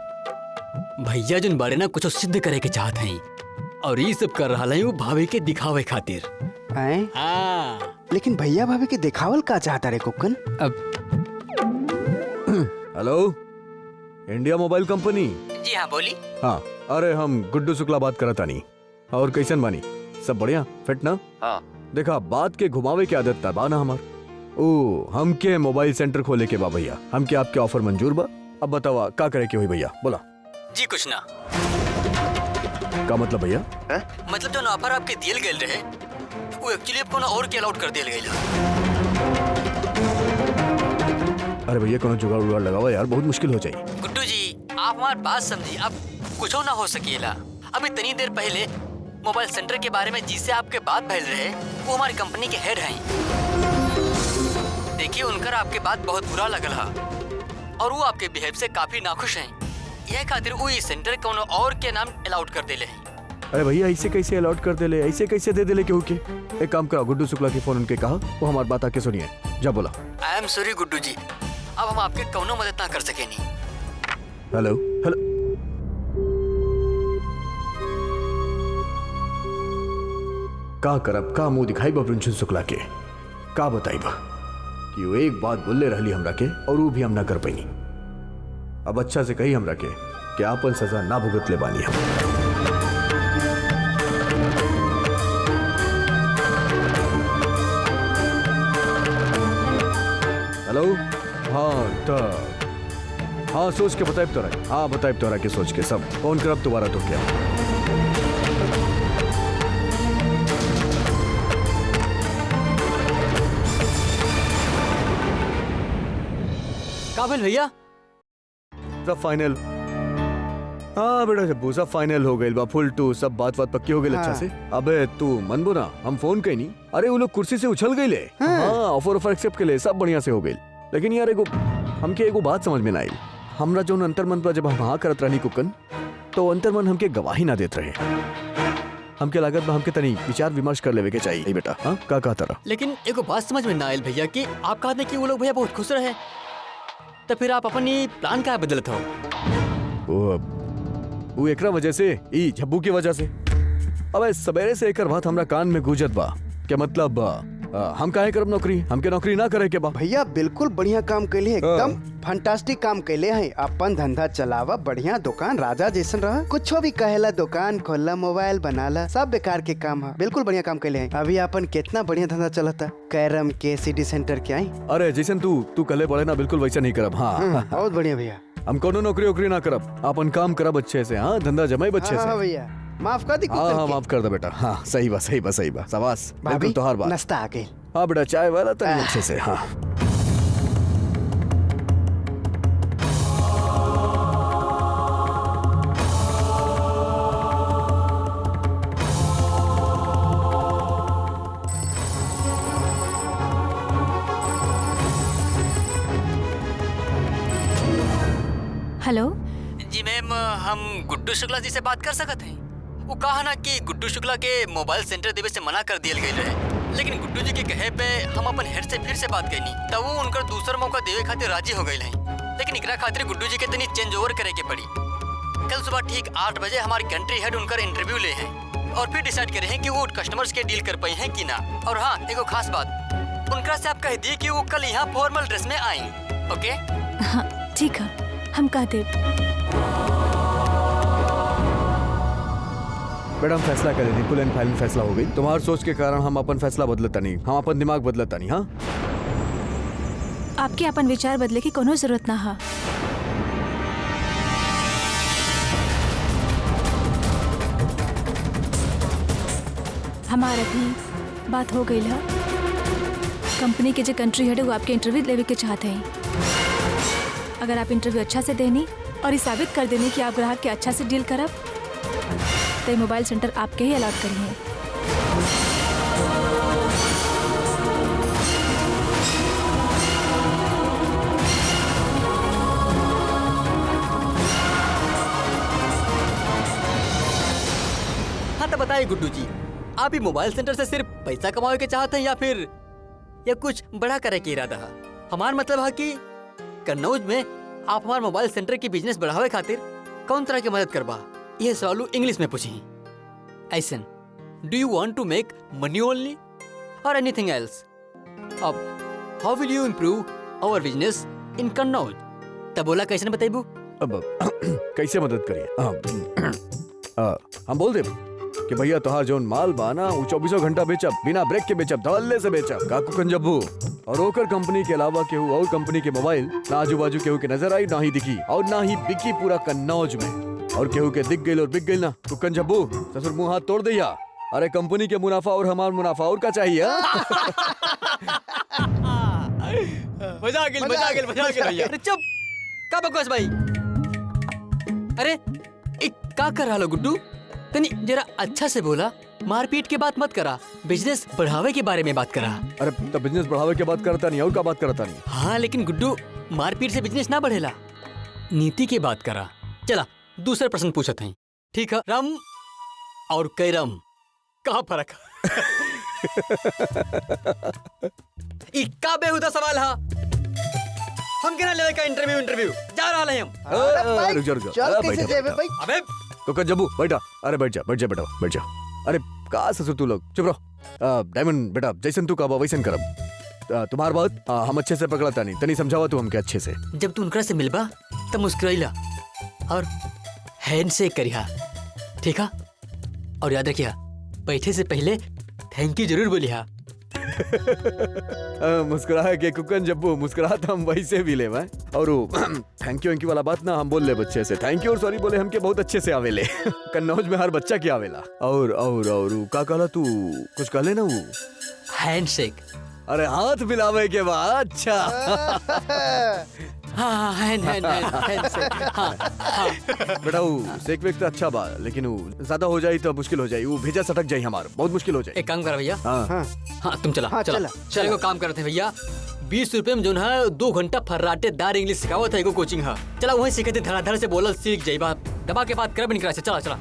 भैया जिन बारे ना कुछ सिद्ध करे के चाहत हैं और ये सब कर रहा है वो भाभी के दिखावे खातिर। आए? हाँ। लेकिन भैया भाभी के दिखावल का चाहता रे कुक्कन? अब हेलो इंडिया मोबाइल कंपनी। जी हाँ बोली। हाँ अरे हम गुड्डू शुक्ला बात करता नहीं। और कैसन बानी? सब बढ़िया फिट ना? हाँ। देखा बात के घुमावे की आदत तबा ना हमार। हमके मोबाइल सेंटर खोले के बा भैया, हमके आपके ऑफर मंजूर बा। अब बतावा का करे के हुई भैया बोला। जी कुछ ना। का मतलब भैया? मतलब जो ऑफर आपके दियल गेल रहे वो एक्चुअली आपको ना और के अलाउड कर दिया गया। अरे भैया कोनो जुगाड़ उगाड़ लगावा यार, बहुत मुश्किल हो जाए। गुड्डू जी आप हमारी बात समझिए, अब कुछ ना हो सकेला। अभी इतनी देर पहले मोबाइल सेंटर के बारे में जिससे आपके बात फैल रहे वो हमारी कंपनी के हेड हैं। देखिए उनकर आपके बात बहुत बुरा लगल है और वो आपके बिहेव से काफी नाखुश हैं। यह खातिर वो इस सेंटर को और के नाम अलाउड कर देले हैं। अरे भैया ऐसे कैसे अलॉट कर देले, ऐसे कैसे दे देले केहू के? एक काम करा गुड्डू शुक्ला की फोन उनके कहा वो हमारी बात आके सुनिए जा बोला। आई एम सॉरी गुड्डू जी, अब हम आपके कौनो मदद ना कर सके नहीं। हेलो हेलो का करब का मुंह दिखाई बा प्रिंस शुक्ला के? का बताई बा कि वो एक बात बोले रहली हमरा के और वो भी हम ना कर पैनी। अब अच्छा से कही हमरा के कि आपन सजा ना भुगत ले बानी हम। हेलो हाँ सोच के बताइब तोरा। हाँ बताइब तोरा के सोच के सब फोन करब दोबारा तो क्या। काबिल भैया सब फाइनल। हाँ बेटा जब्बू सब फाइनल हो गई बा, फुल टू सब बात पक्की हो गई अच्छा से। अबे तू मन बुना हम फोन कहीं नहीं। अरे वो लोग कुर्सी से उछल गई ले। हाँ ऑफर एक्सेप्ट के लिए सब बढ़िया से हो गई। लेकिन यार हमके एगो बात समझ में ना आई। हमरा जो अंतर मन पर जब हम हाँ करत रहनी कुकन तो अंतर मन हमके गवाही ना देत रहे। हमके लागत बा हमके तनी विचार विमर्श कर लेवे के चाहिए बेटा। हाँ का कहता रहा? लेकिन एगो बात समझ में ना आयल भैया कि आप कहते कि वो लोग भैया बहुत खुश रहे तो फिर आप अपनी प्लान का बदलत हो? वो एकरा वजह से ई झब्बू की वजह से। अबे सवेरे से एकर बात हमरा कान में गूंजत बा। क्या मतलब हम काहे करब नौकरी? हमके नौकरी ना करे के बा। भैया बिल्कुल बढ़िया काम कैले, एकदम फंटास्टिक काम कैले हैं। अपन धंधा चलावा, बढ़िया दुकान राजा जैसन रहा। कुछ भी कहेला, दुकान खोलला, मोबाइल बनाला, सब बेकार के काम है। बिल्कुल बढ़िया काम कैले हैं। अभी अपन कितना बढ़िया धंधा चलता, कैरम के, सिटी सेंटर के आई। अरे जैसन तू कले पड़े ना, बिल्कुल वैसा नहीं करब। हाँ बहुत बढ़िया भैया। हम कोनो नौकरी वोकरी ना करब, अपन काम करब अच्छे से। हाँ धंधा जमाई अच्छे हाँ से। भैया माफ कर दी। हाँ माफ कर दे बेटा। हाँ सही बा सही बा सही बा, शाबाश। बिल्कुल तोहार बात। नाश्ता आ गई। हाँ बेटा चाय वाला तनी अच्छे से। हाँ हेलो। जी मैम, हम गुड्डू शुक्ला जी से बात कर सकते हैं? वो कहा ना कि गुड्डू शुक्ला के मोबाइल सेंटर देवे से मना कर दिया गई रहे, लेकिन गुड्डू जी के कहे पे हम अपन हेड से फिर से बात करनी, तब वो उनका दूसरा मौका देवे खातिर राजी हो गई हैं। लेकिन एकरा खातिर गुड्डू जी के तनी चेंज ओवर करे के पड़ी। कल सुबह ठीक 8 बजे हमारे कंट्री हेड उनका इंटरव्यू ले हैं और फिर डिसाइड करे हैं कि वो कस्टमर्स के डील कर पाई हैं कि ना। और हाँ, एगो खास बात, उनका से आप कह दिए कि वो कल यहाँ फॉर्मल ड्रेस में आई। ओके? हाँ ठीक है, हम कह दे। मैडम फैसला करे नहीं, फुल एंड फाइनल फैसला हो गई। तुम्हारी सोच के कारण हम अपन फैसला बदलता नहीं, हम अपन दिमाग बदलता नहीं। हाँ आपके अपन विचार बदले की कोनो जरूरत ना है। हमारा भी बात हो गई है। कंपनी के जो कंट्री हेड है वो आपके इंटरव्यू लेवे के चाहते हैं। अगर आप इंटरव्यू अच्छा से देनी और ये साबित कर देनी कि आप ग्राहक के अच्छा से डील करब, तो मोबाइल सेंटर आपके ही अलॉट करिए। हाँ तो बताइए गुड्डू जी, आप ही मोबाइल सेंटर से सिर्फ पैसा कमाने के चाहते हैं या कुछ बड़ा करे के इरादा है? हमारा मतलब है कि कन्नौज में आप हमारे मोबाइल सेंटर की बिजनेस बढ़ावे खातिर कौन तरह की मदद करबा? यह सवाल इंग्लिश में पूछी। ऐसन, do you want to make money only और एनीथिंग एल्स? अब how will you improve our business in Kannauj? तब बोला कैसे बताइबू? अब कैसे मदद करिए? हम बोल दे कि भैया तोहार जोन माल बाना वो 24 घंटा बेचब, बिना ब्रेक के बेचब, धड़ल्ले से बेचब। काकू कंजब्बू और ओकर कंपनी के अलावा केहू और कंपनी के मोबाइल ना आजू बाजू केहू के नजर आई, ना ही दिखी और ना ही बिकी पूरा कन्नौज में। और केहू के दिख गई और बिक गई ना तो कंजब्बू ससुर मुंह हाथ तोड़ दिया। अरे कंपनी के मुनाफा और हमार मुनाफा और क्या चाहिए? मजा आ गया भैया। अरे चुप, का बकवास भाई? अरे का कर रहा लो गुड्डू? तनी जरा अच्छा से बोला, मारपीट के बात मत करा, बिजनेस बढ़ावे के बारे में बात करा। अरे तो बिजनेस बढ़ावे के बात करता नहीं और का बात करता नहीं। हाँ लेकिन गुड्डू, मारपीट से बिजनेस ना बढ़ेला, नीति की बात करा। चला दूसरा प्रश्न पूछते हैं, ठीक है? रम और कैरम कहाँ फर्क है? का बेहुदा सवाल है। हम केना लेवे का इंटरव्यू जा रहा है हम। रुक जा चल कैसे जेबे भाई? अबे तो कंजब्बू बैठा। अरे बैठ जा बेटा बैठ जा। अरे का ससुर तू लोग चुप रहो। डायमंड बेटा जैसन तू कहबा वैसन करब। तुम्हार बात हम अच्छे से पकड़ता नहीं, तनी समझावा तू हमके अच्छे से। जब तू उनकरा से मिलबा तब मुस्कुराइला और हैंड शेक करिहा, ठीक है? और याद रखिया, बैठे से पहले थैंक यू जरूर बोलिहा। मुस्कुरा के कुकन जब्बू मुस्कुराता हम वैसे भी ले भाई। और थैंक यू वाला बात ना हम बोल ले बच्चे से। थैंक यू और सॉरी बोले हमके बहुत अच्छे से आवेले। कन्नौज में हर बच्चा के आवेला। और का कहला तू? कुछ कहले ना वो? Hand shake. अरे हाथ मिलावे के बाद। अच्छा हाँ हैंड शेक। हाँ बेटा वो शेक वेक तो अच्छा बा, लेकिन वो ज्यादा हो जाए तो मुश्किल हो जाए, वो भेजा सटक जाए हमार, बहुत मुश्किल हो जाए। एक काम कर भैया। हाँ तुम चला चलो काम करते हैं भैया। 20 रुपए में जो है 2 घंटा फर्राटेदार इंग्लिश सिखावत है, एगो कोचिंग है। चला वहीं सीखे थे, धड़ाधड़ से बोलल सीख जाई। बात दबा के बात करब निकला से। चला चला।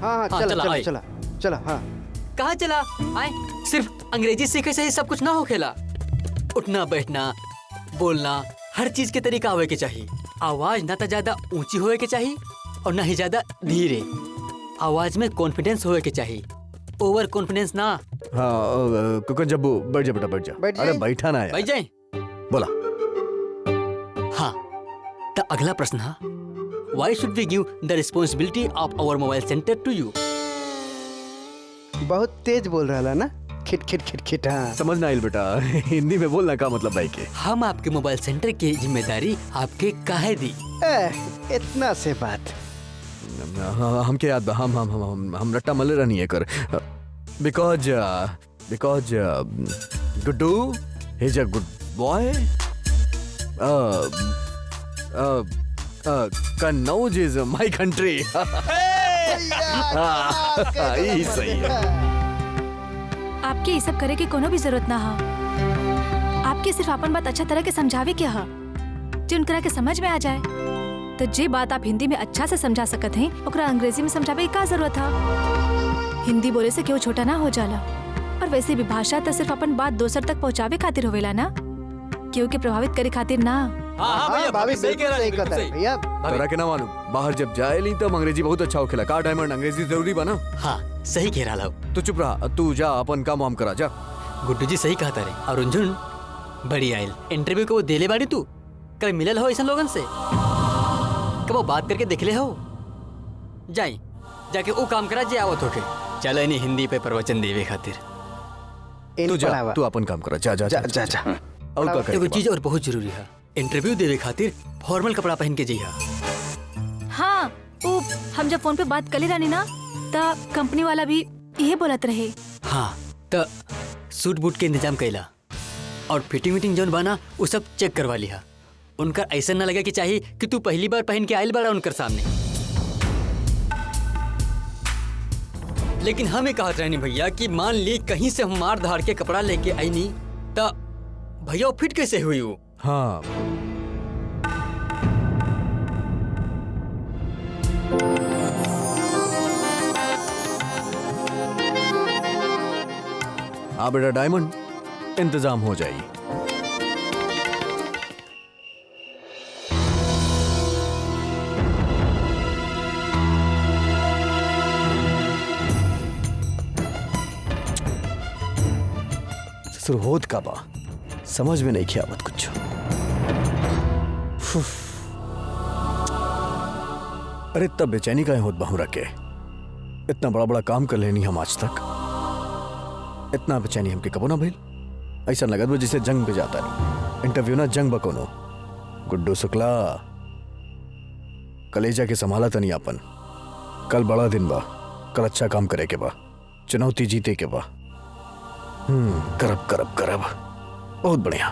हाँ कहाँ चला? आए सिर्फ अंग्रेजी सीखे से ही सब कुछ ना हो खेला। उठना बैठना बोलना हर चीज के तरीका होवे के चाहिए। आवाज ना तो ज्यादा ऊंची होए के चाहिए और ना ही ज्यादा धीरे। आवाज में कॉन्फिडेंस होए के चाहिए, ओवर कॉन्फिडेंस ना। हाँ कुकन जब्बू बैठ जा बेटा बैठ जा। बैठ अरे जाए? बैठा ना यार। भाई जाए। बोला। हाँ, तो अगला प्रश्न है, Why should we give the responsibility of our mobile center to you? बहुत तेज बोल रहा ना, खिट खिट खिट खिट। हाँ समझ ना आइल बेटा, हिंदी में बोलना का मतलब भाई के। हम आपके मोबाइल सेंटर की जिम्मेदारी आपके काहे दी? इतना से बात। हम के याद हम रट्टा मले रहनी है कर because Guddu is a good boy. Kannauj is my country. यही सही है। आपके ये सब करे के कोनो भी जरूरत ना हा। आपके सिर्फ अपन बात अच्छा तरह के समझावे के हा, जो उनकरा के समझ में आ जाए। तो जे बात आप हिंदी में अच्छा से समझा सकत हैं, ओकरा अंग्रेजी में समझावे की का जरूरत था? हिंदी बोले से क्यों छोटा ना हो जाला। और वैसे भी भाषा तो सिर्फ अपन बात दोसर तक पहुँचावे खातिर होवेला ना, क्यों के प्रभावित करे खातिर ना। हाँ भैया, भाभी सही कह बिल्कुल रहा है, सही बिल्कुल कहता है सही। भैया। तोरा के ना मालूम, बाहर जब जाए ली तब अंग्रेजी बहुत अच्छा होखेला। का डायमंड अंग्रेजी जरूरी बना। हाँ सही कह रहा हूँ। तू चुप रहा, तू जा अपन काम वाम करा जा। गुड्डू जी सही कहता रे। और रुंझुन बड़ी आयल इंटरव्यू को वो देले बाड़ी तू कभी मिलल हो ऐसा लोगन से? कब वो बात करके देख ले हो? जाई जाके वो काम करा जे आवत होके। चलो नहीं हिंदी पे प्रवचन देवे खातिर। तू जा, तू अपन काम करा। जा जा जा जा जा। और का करे एगो के चीज और बहुत जरूरी है, इंटरव्यू देवे खातिर फॉर्मल कपड़ा पहन के जइहा। हाँ, वो हम जब फोन पे बात कर ले रानी ना, तब कंपनी वाला भी यही बोलत रहे। हाँ तो सूट बूट के इंतजाम कैला और फिटिंग विटिंग जौन बना वो सब चेक करवा लिया। उनका ऐसा ना लगे कि चाहिए कि तू पहली बार पहन के आयल बड़ा उनकर सामने। लेकिन हमें कहत रहनी भैया कि मान ली कहीं से हम मार धाड़ के कपड़ा लेके आई नहीं तो भैया वो फिट कैसे हुई वो? हाँ हाँ बेटा डायमंड, इंतजाम हो जाएगी। होत का बा समझ में नहीं किया मत कुछ। अरे इतना बेचैनी का होत बहु रखे, इतना बड़ा बड़ा काम कर लेनी हम आज तक। इतना बेचैनी हमके कबो ना भइल। ऐसा लगत बा जैसे जंग पे जाता नहीं। इंटरव्यू ना जंग बकोनो। गुड्डू शुक्ला कलेजा के संभाला तनी अपन। कल बड़ा दिन बा, कल अच्छा काम करे के बा, चुनौती जीते के बा। करब करब करब, बहुत बढ़िया।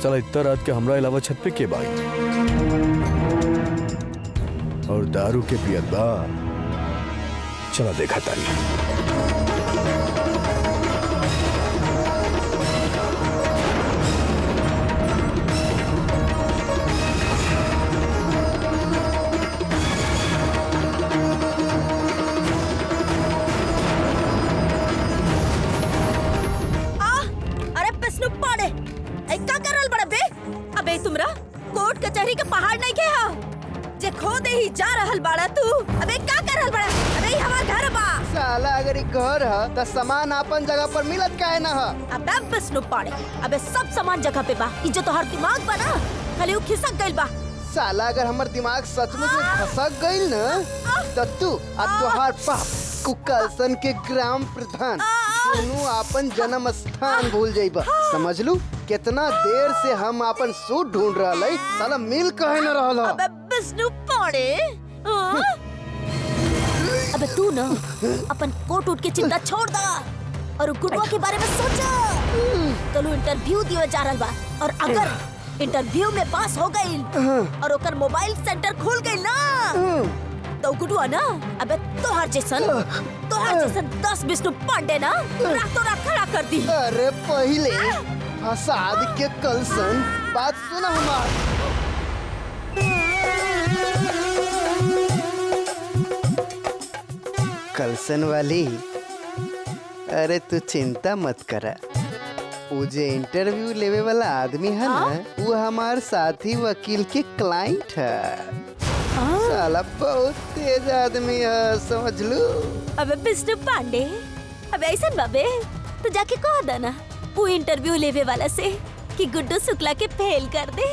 चला इतना रात के हमरा अलावा छत पे के बाई और दारू के पियत बा। चला देखा तानी। तुमरा कोर्ट कचहरी के पहाड़ नहीं के हा जे खो दे ही जा रहल बाड़ा तू। अबे का कर रहल बाड़ा? अबे ई हमार घर बा। साला अगर ई घर ह त सामान अपन जगह पर मिलत काहे ना ह? अबे बसनु पाड़े, अबे सब सामान जगह पे बा। ई जो तोहर दिमाग बा ना, खाली उ खिसक गइल बा। साला अगर हमर दिमाग सचमुच में खसक गइल न त तू आ तोहार बाप कुकलसन के ग्राम प्रधान दोनों अपन जन्म स्थान भूल जाइबा। समझ लू कितना देर से हम अपन सूट ढूंढ रहल है, साला मिल कहे न रहल ह। अबे बसनु पाड़े, अबे तू ना अपन कोट उठ के चिंता छोड़ दा और गुडवा के बारे में सोचा। कल इंटरव्यू दिए जा रहल बा और अगर इंटरव्यू में पास हो गई और ओकर मोबाइल सेंटर खुल गई ना तो गुडवा ना अबे तोहर जैसन 10 विष्णु पांडे ना रातों रात खड़ा कर दी। अरे पहले फसाद के कलसन बात सुना हमार। कलसन वाली, अरे तू चिंता मत करा, वो जे इंटरव्यू लेवे वाला आदमी है ना, वो हमार साथी वकील के क्लाइंट है। साला बहुत तेज आदमी है, समझ लो। अबे विष्णु पांडे, अबे ऐसा बाबे तो जाके कह देना वो इंटरव्यू लेवे वाला से कि गुड्डू शुक्ला के फेल कर दे।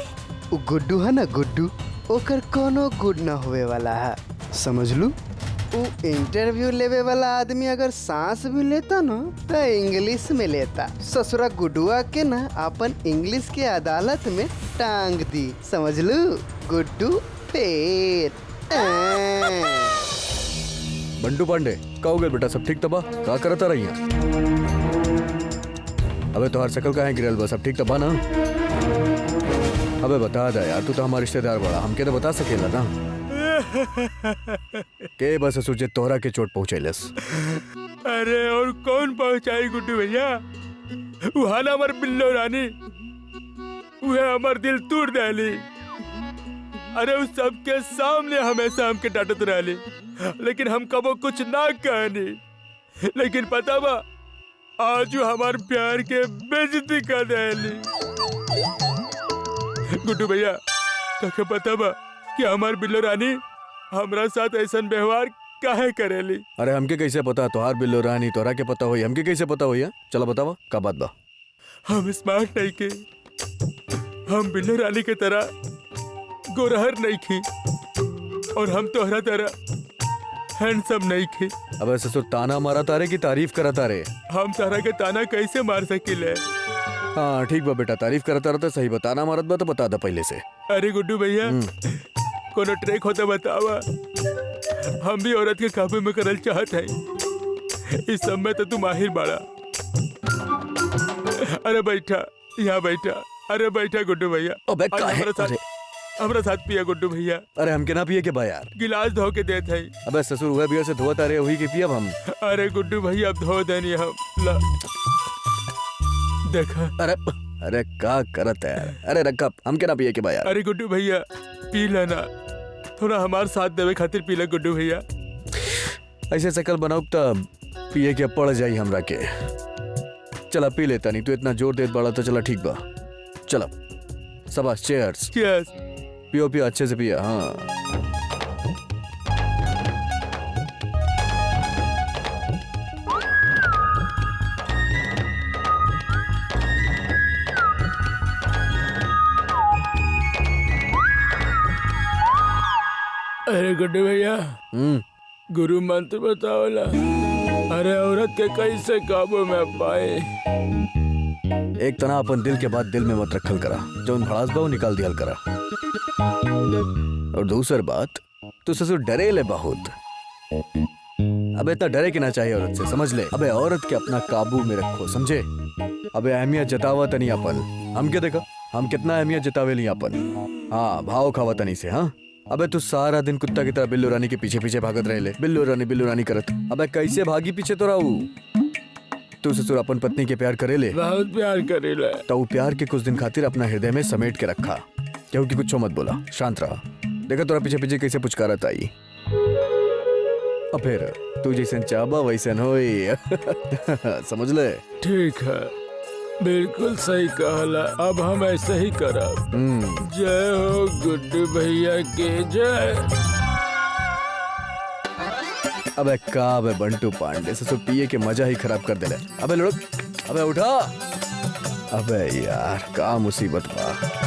वो गुड्डू है ना, गुड्डू ओकर कोनो गुड न होवे वाला है, समझ लू। वो इंटरव्यू लेवे वाला आदमी अगर सांस भी लेता ना तो इंग्लिश में लेता। ससुरा गुड्डुआ के ना अपन इंग्लिश के अदालत में टांग दी, समझ लू। गुड्डू फेल। बंटू पांडे का हो गया बेटा, सब ठीक तबा? का करता रही है? अबे तोहार शकल का है गिरल बा, सब ठीक तबा ना? अबे बता दा यार, तू तो हमारा रिश्तेदार बड़ा, हमके तो बता सकेला ना। के बस सोचे तोहरा के चोट पहुंचेलस। अरे और कौन पहुंचाई गुड्डू भैया? वहाँ ना हमार बिल्लो रानी, वह हमार दिल तोड़ डाली। अरे उस सबके सामने हमेशा हमके डांटत रहली, लेकिन हम कबो कुछ ना कहनी। लेकिन पता बा आज वो हमार प्यार के बेइज्जती कर देली। गुड्डू भैया तके पता बा कि हमार बिल्लो रानी हमरा साथ ऐसा व्यवहार काहे करेली? अरे हमके कैसे पता? तोहार बिल्लो रानी तोरा के पता होई, हमके कैसे पता होई? चलो बतावा का बात बा। हम स्मार्ट नहीं के, हम बिल्लो रानी के तरह गोरहर नहीं की, और हम तोहरा तरह हैंडसम नहीं की। अबे ससुर ताना मारा तारे की तारीफ करा तारे? हम तारा के ताना कैसे मार सकिले? हाँ ठीक बा बेटा, तारीफ करता रहता सही, बताना मारत बा तो बता दा पहले से। अरे गुड्डू भैया कोनो ट्रेक होता बतावा, हम भी औरत के काबू में करल चाहत है। इस सब में तो तू माहिर बाड़ा। अरे बैठा, यहाँ बैठा। अरे बैठा गुड्डू भैया। अबे आज काहे? हमरा साथ पिया गुड्डू भैया। अरे हमके ना पिए के बा यार। गिलास धो के देत है। अबे ससुर हुआ बियर से धोआ तारे वही के पियब हम। अरे गुड्डू भैया अब धो देनी हम ला। देखा। अरे का करत है? अरे रखा, हमके ना पिए के बा यार। अरे गुड्डू भैया पी लेना, थोड़ा हमार साथ देवे खातिर पी ले गुड्डू भैया। ऐसे शकल बनाओ तब पिए के पड़ जाई हमरा के। चला पी लेता, नहीं तू इतना जोर देत बड़ा तो चला ठीक बा। चला शाबाश, चीयर्स। चीयर्स। पियो पियो अच्छे से पिया। हाँ अरे गुड्डू भैया गुरु मंत्र बताओला। अरे औरत के कैसे काबू में पाए? एक तना अपन दिल के बाद दिल में मत रखल करा, जो उन भड़ास बा वो निकाल दिया करा। और दूसर बात, तू ससुर डरे ले बहुत। अबे इतना डरे के ना चाहिए औरत से, समझ ले। अबे औरत के अपना काबू में रखो, समझे? अबे अहमियत जतावा तनी अपन। हम क्या देखा, हम कितना अहमियत जतावे ली अपन। हाँ भाव खावा तनी से। हाँ अबे तू सारा दिन कुत्ता की तरह बिल्लू रानी के पीछे पीछे भागत रहे ले, बिल्लू रानी करत। अबे कैसे भागी पीछे तो रहू? तू ससुर अपन पत्नी के प्यार करे ले? बहुत प्यार करे ले। तो वो प्यार के कुछ दिन खातिर अपना हृदय में समेट के रखा, क्योंकि कुछ मत बोला, शांत रहा। देखा तोरा पीछे पीछे कैसे पुचकारत आई। अब फिर तू जैसे चाहबा वैसे होई। समझ ले? ठीक है, बिल्कुल सही कहला। अब हम ऐसे ही करब। जय हो गुड्डू भैया के जय। अबे का बे बंटू पांडे, ससुर पिए के मजा ही खराब कर देले। अबे लुढ़क, अबे उठा। अबे यार का मुसीबत बा।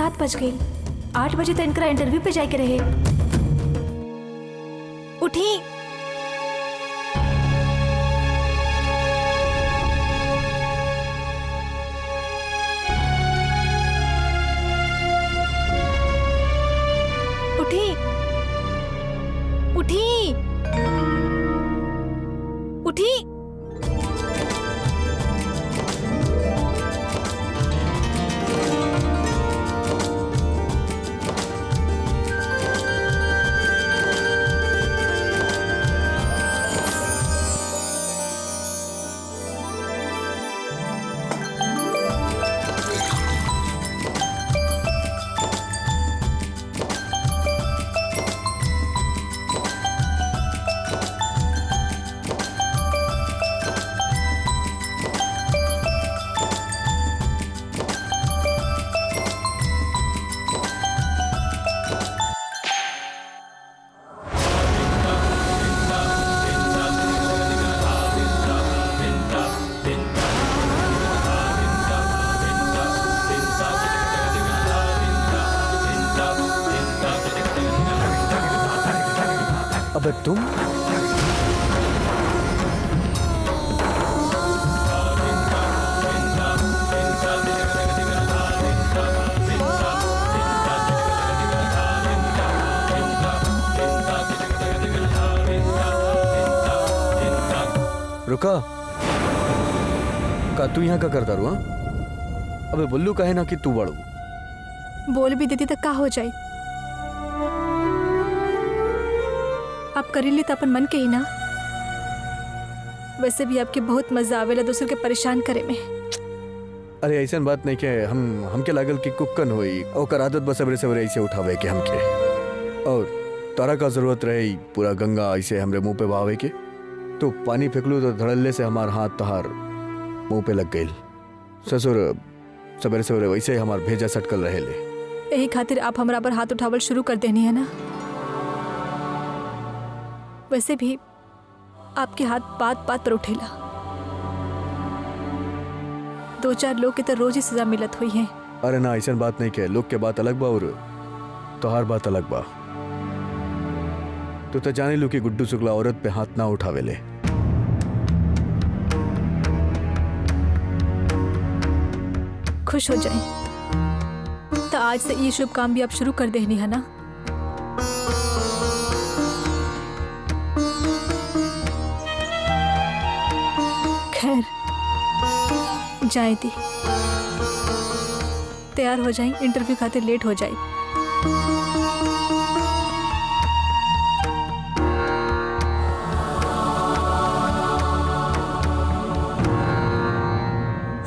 7 बज गई। 8 बजे तो इनका इंटरव्यू पे जाके रहे। उठी। उठी। उठी। उठी। अबे तुम रुका का तू यहाँ का करता रुआ? अबे बुल्लू कहे ना कि तू बड़ू। बोल भी देती तो का हो जाए। आप करीली तो अपन मन के ही ना। वैसे भी आपके बहुत मजा आवेला दूसरे के परेशान करे में। अरे ऐसा बात नहीं के हमके लागल कि कुक्कन होई ओकर आदत बस सबरे सबरे ऐसे उठावे के हमके, और तारा का जरूरत रहे पूरा गंगा ऐसे हमरे मुंह पे बहावे के, तो पानी फेंकलू तो धड़ल्ले से हमार हाथ तहार मुंह पे लग गई। ससुर सबरे सबरे वैसे हमार भेजा सटकल रहे ले। यही खातिर आप हमरा पर हाथ उठावल शुरू कर देनी है ना। वैसे भी आपके हाथ बात बात पर उठेला। 2-4 लोग के तो रोज ही सजा मिलत हुई है। अरे ना ऐसा बात नहीं के, लोग के बात अलग बा और तोहार बात अलग बा। तो जाने लू कि गुड्डू शुक्ला औरत पे हाथ ना उठावे ले। खुश हो जाए तो आज से ये शुभ काम भी आप शुरू कर देनी है ना। खैर जाए दी, तैयार हो जाए, इंटरव्यू खातिर लेट हो जाए।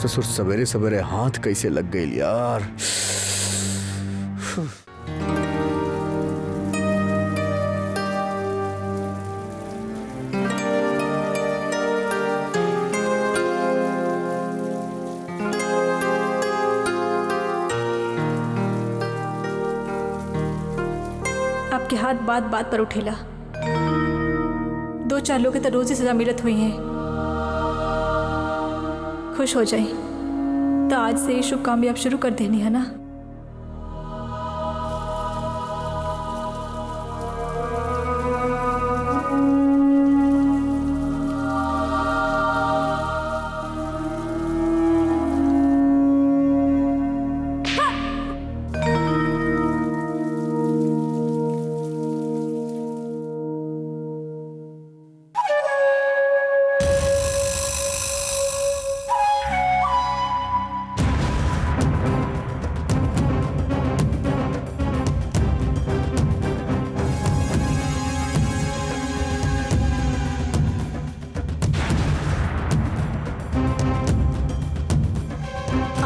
ससुर सवेरे सवेरे हाथ कैसे लग गई यार। आपके हाथ बात बात पर उठेला। 2-4 लोग के तो रोज ही सजा मिलत हुई है। खुश हो जाए तो आज से ये शुभ काम भी आप शुरू कर देनी है ना।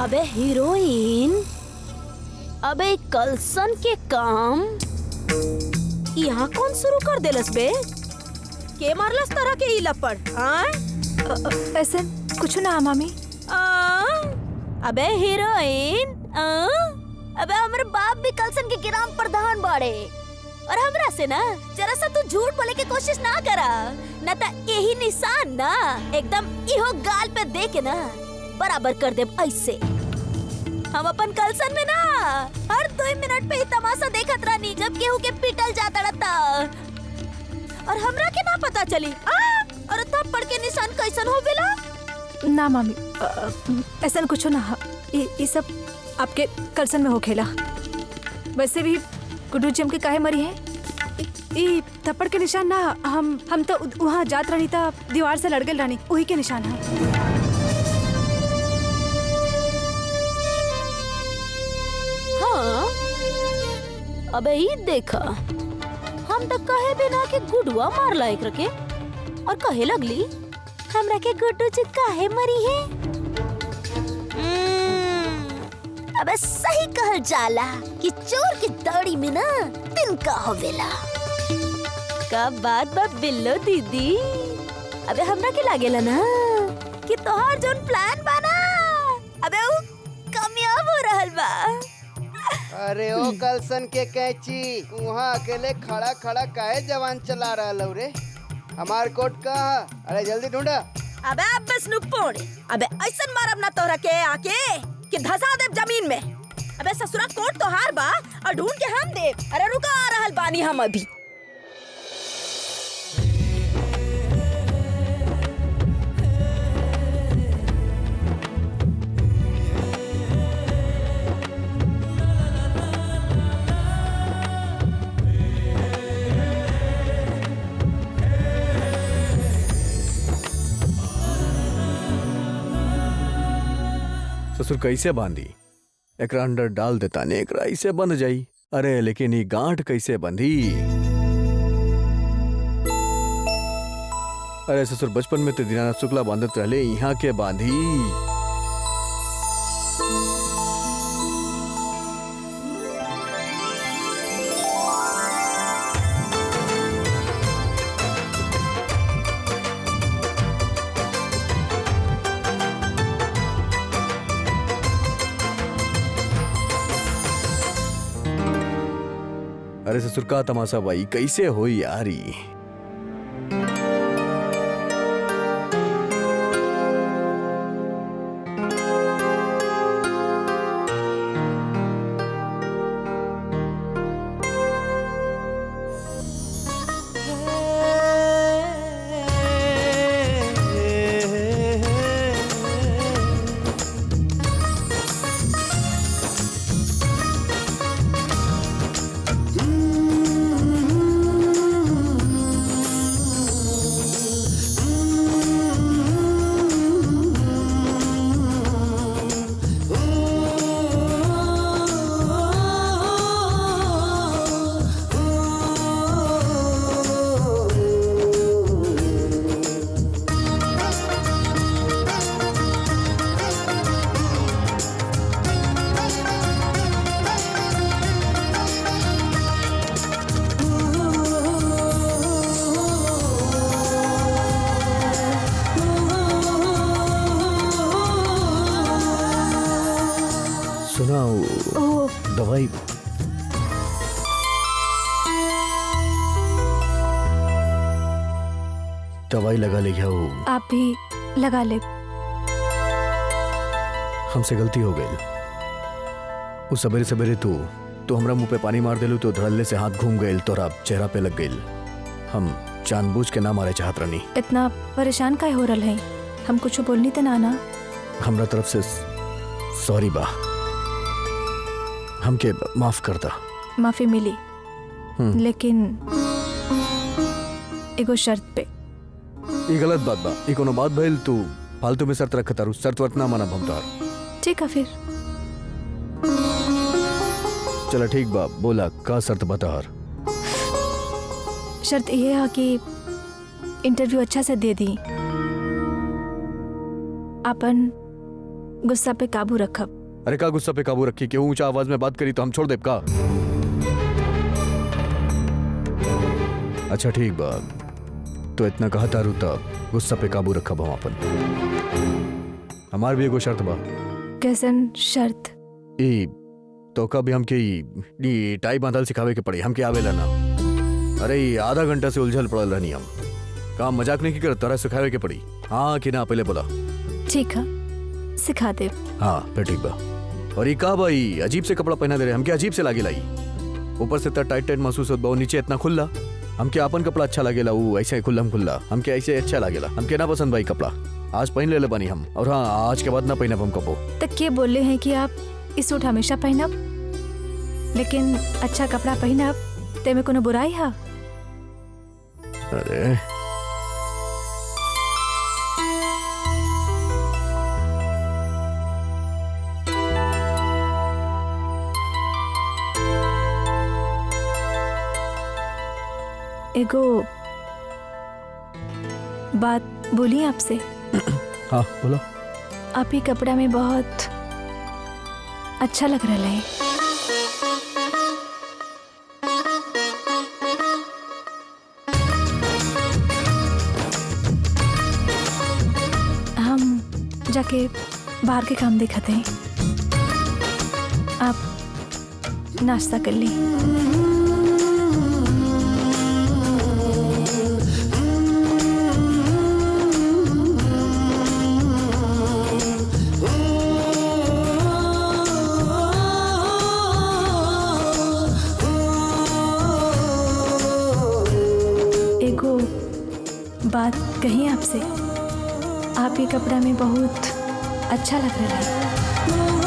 अबे हीरोइन, अबे कलसन के काम यहाँ कौन शुरू कर देलस बे? के मारलस तरह के ई लपड़? ऐसे कुछ ना मामी। अबे हीरोइन, अबे हमारे बाप भी कलसन के ग्राम प्रधान बाड़े, और हमरा से ना जरा सा तू झूठ बोले की कोशिश ना करा, न ता यही निशान ना एकदम इहो गाल पे दे के ना बराबर कर दे ऐसे। हम अपन कलसन में ना हर 2 मिनट पे ही तमाशा देखत रहनी जब केहू के पिटल जाता रहता और हमरा के ना पता चली और थप्पड़ के निशान कैसन होवेला। ना मामी, ऐसा कुछ ना, ये सब आपके कलसन में हो खेला। वैसे भी गुड्डू जी हमके काहे मरी है, ये थप्पड़ के निशान ना, हम तो वहाँ जात रहनी था, दीवार से लड़ गए रानी, वही के निशान है। हाँ, अबे ये देखा, हम तो कहे बिना के गुडुआ मारला एक रखे और कहे लगली हमरा के गुड्डू जी काहे मरी है। अबे सही कहल जाला कि चोर की दौड़ी में ना तिनका होवेला। का बात बा बिल्लो दीदी, अबे हमरा के लागेला ना कि तोहार जोन प्लान बा ना अबे वो कामयाब हो रहल बा। अरे ओ कलसन के कैची, वहाँ अकेले खड़ा खड़ा काहे जवान चला रहा हो रे? हमार कोट कहाँ? अरे जल्दी ढूंढा। अबे अब बस नुक पोड़े, अबे ऐसन मारब ना तोहरा के आके कि धसा देब जमीन में। अबे ससुरा कोट तो हार बा और ढूंढ के हम देब। अरे रुका, आ रहल बानी हम अभी। ससुर कैसे बांधी? एकरा अंदर डाल देता ने, एकरा ऐसे बंध जाई। अरे लेकिन ये गांठ कैसे बंधी? अरे ससुर बचपन में तो दीनानाथ शुक्ला बांधत रहले, यहाँ के बांधी। अरे ससुर का तमाशा भाई, कैसे होई यारी? दवाई दवाई लगा ले गया वो। आप भी लगा ले। हमसे गलती हो गई। वो सवेरे सवेरे तू हमरा मुंह पे पानी मार देलू तो धड़ल्ले से हाथ घूम गए, तोरा चेहरा पे लग गई। हम जानबूझ के ना मारे चाहत रहनी। इतना परेशान काहे हो रहा है? हम कुछ बोलनी तो ना? हमरा तरफ से सॉरी बा, हमके माफ करता। माफी मिली, लेकिन एगो शर्त पे। ये गलत बात बा। ये कोनो बात भइल? तू फालतू में शर्त रखता रू। शर्त वर्त ना माना हम तार। ठीक है फिर। चला ठीक बा, बोला का शर्त बता हर। शर्त ये है कि इंटरव्यू अच्छा से दे दी, अपन गुस्सा पे काबू रखब। अरे का गुस्सा पे काबू रखी? क्यों ऊंचा आवाज में बात करी तो हम छोड़ देब का? अच्छा ठीक बा, तो इतना कहा तारू तब गुस्सा पे काबू रखब हम अपन। हमार भी एगो शर्त बा। कैसन शर्त? ई तो कभी हमके ई टाई बांधल सिखावे के पड़ी, हमके आवेला ना। अरे आधा घंटा से उलझल पड़ल रहनी हम। काम मजाक नहीं की करत, तोरा सिखावे के पड़ी। हाँ कि ना? पहले बोला। ठीक है, सिखा दे। हाँ फिर ठीक बा। और ये का भाई अजीब से कपड़ा पहना दे रहे हमके अजीब से लागे लाई ऊपर से इतना टाइट टाइट महसूस होता बा नीचे इतना खुला हमके अपन कपड़ा अच्छा लागेला वो ऐसे ही खुल्लम खुल्ला हमके ऐसे अच्छा लागेला हमके ना पसंद भाई कपड़ा आज पहन ले बानी हम और हाँ आज के बाद ना पहनब हम कपो तक के बोले हैं कि आप इस सूट हमेशा पहनब लेकिन अच्छा कपड़ा पहनब ते में कोनो बुराई है? अरे एगो बात बोली आपसे। हाँ बोलो। आप ही कपड़ा में बहुत अच्छा लग रहा है। हम जाके बाहर के काम दिखाते हैं, आप नाश्ता कर ली। एगो बात कही आपसे, आप ये कपड़ा में बहुत अच्छा लग रहा है।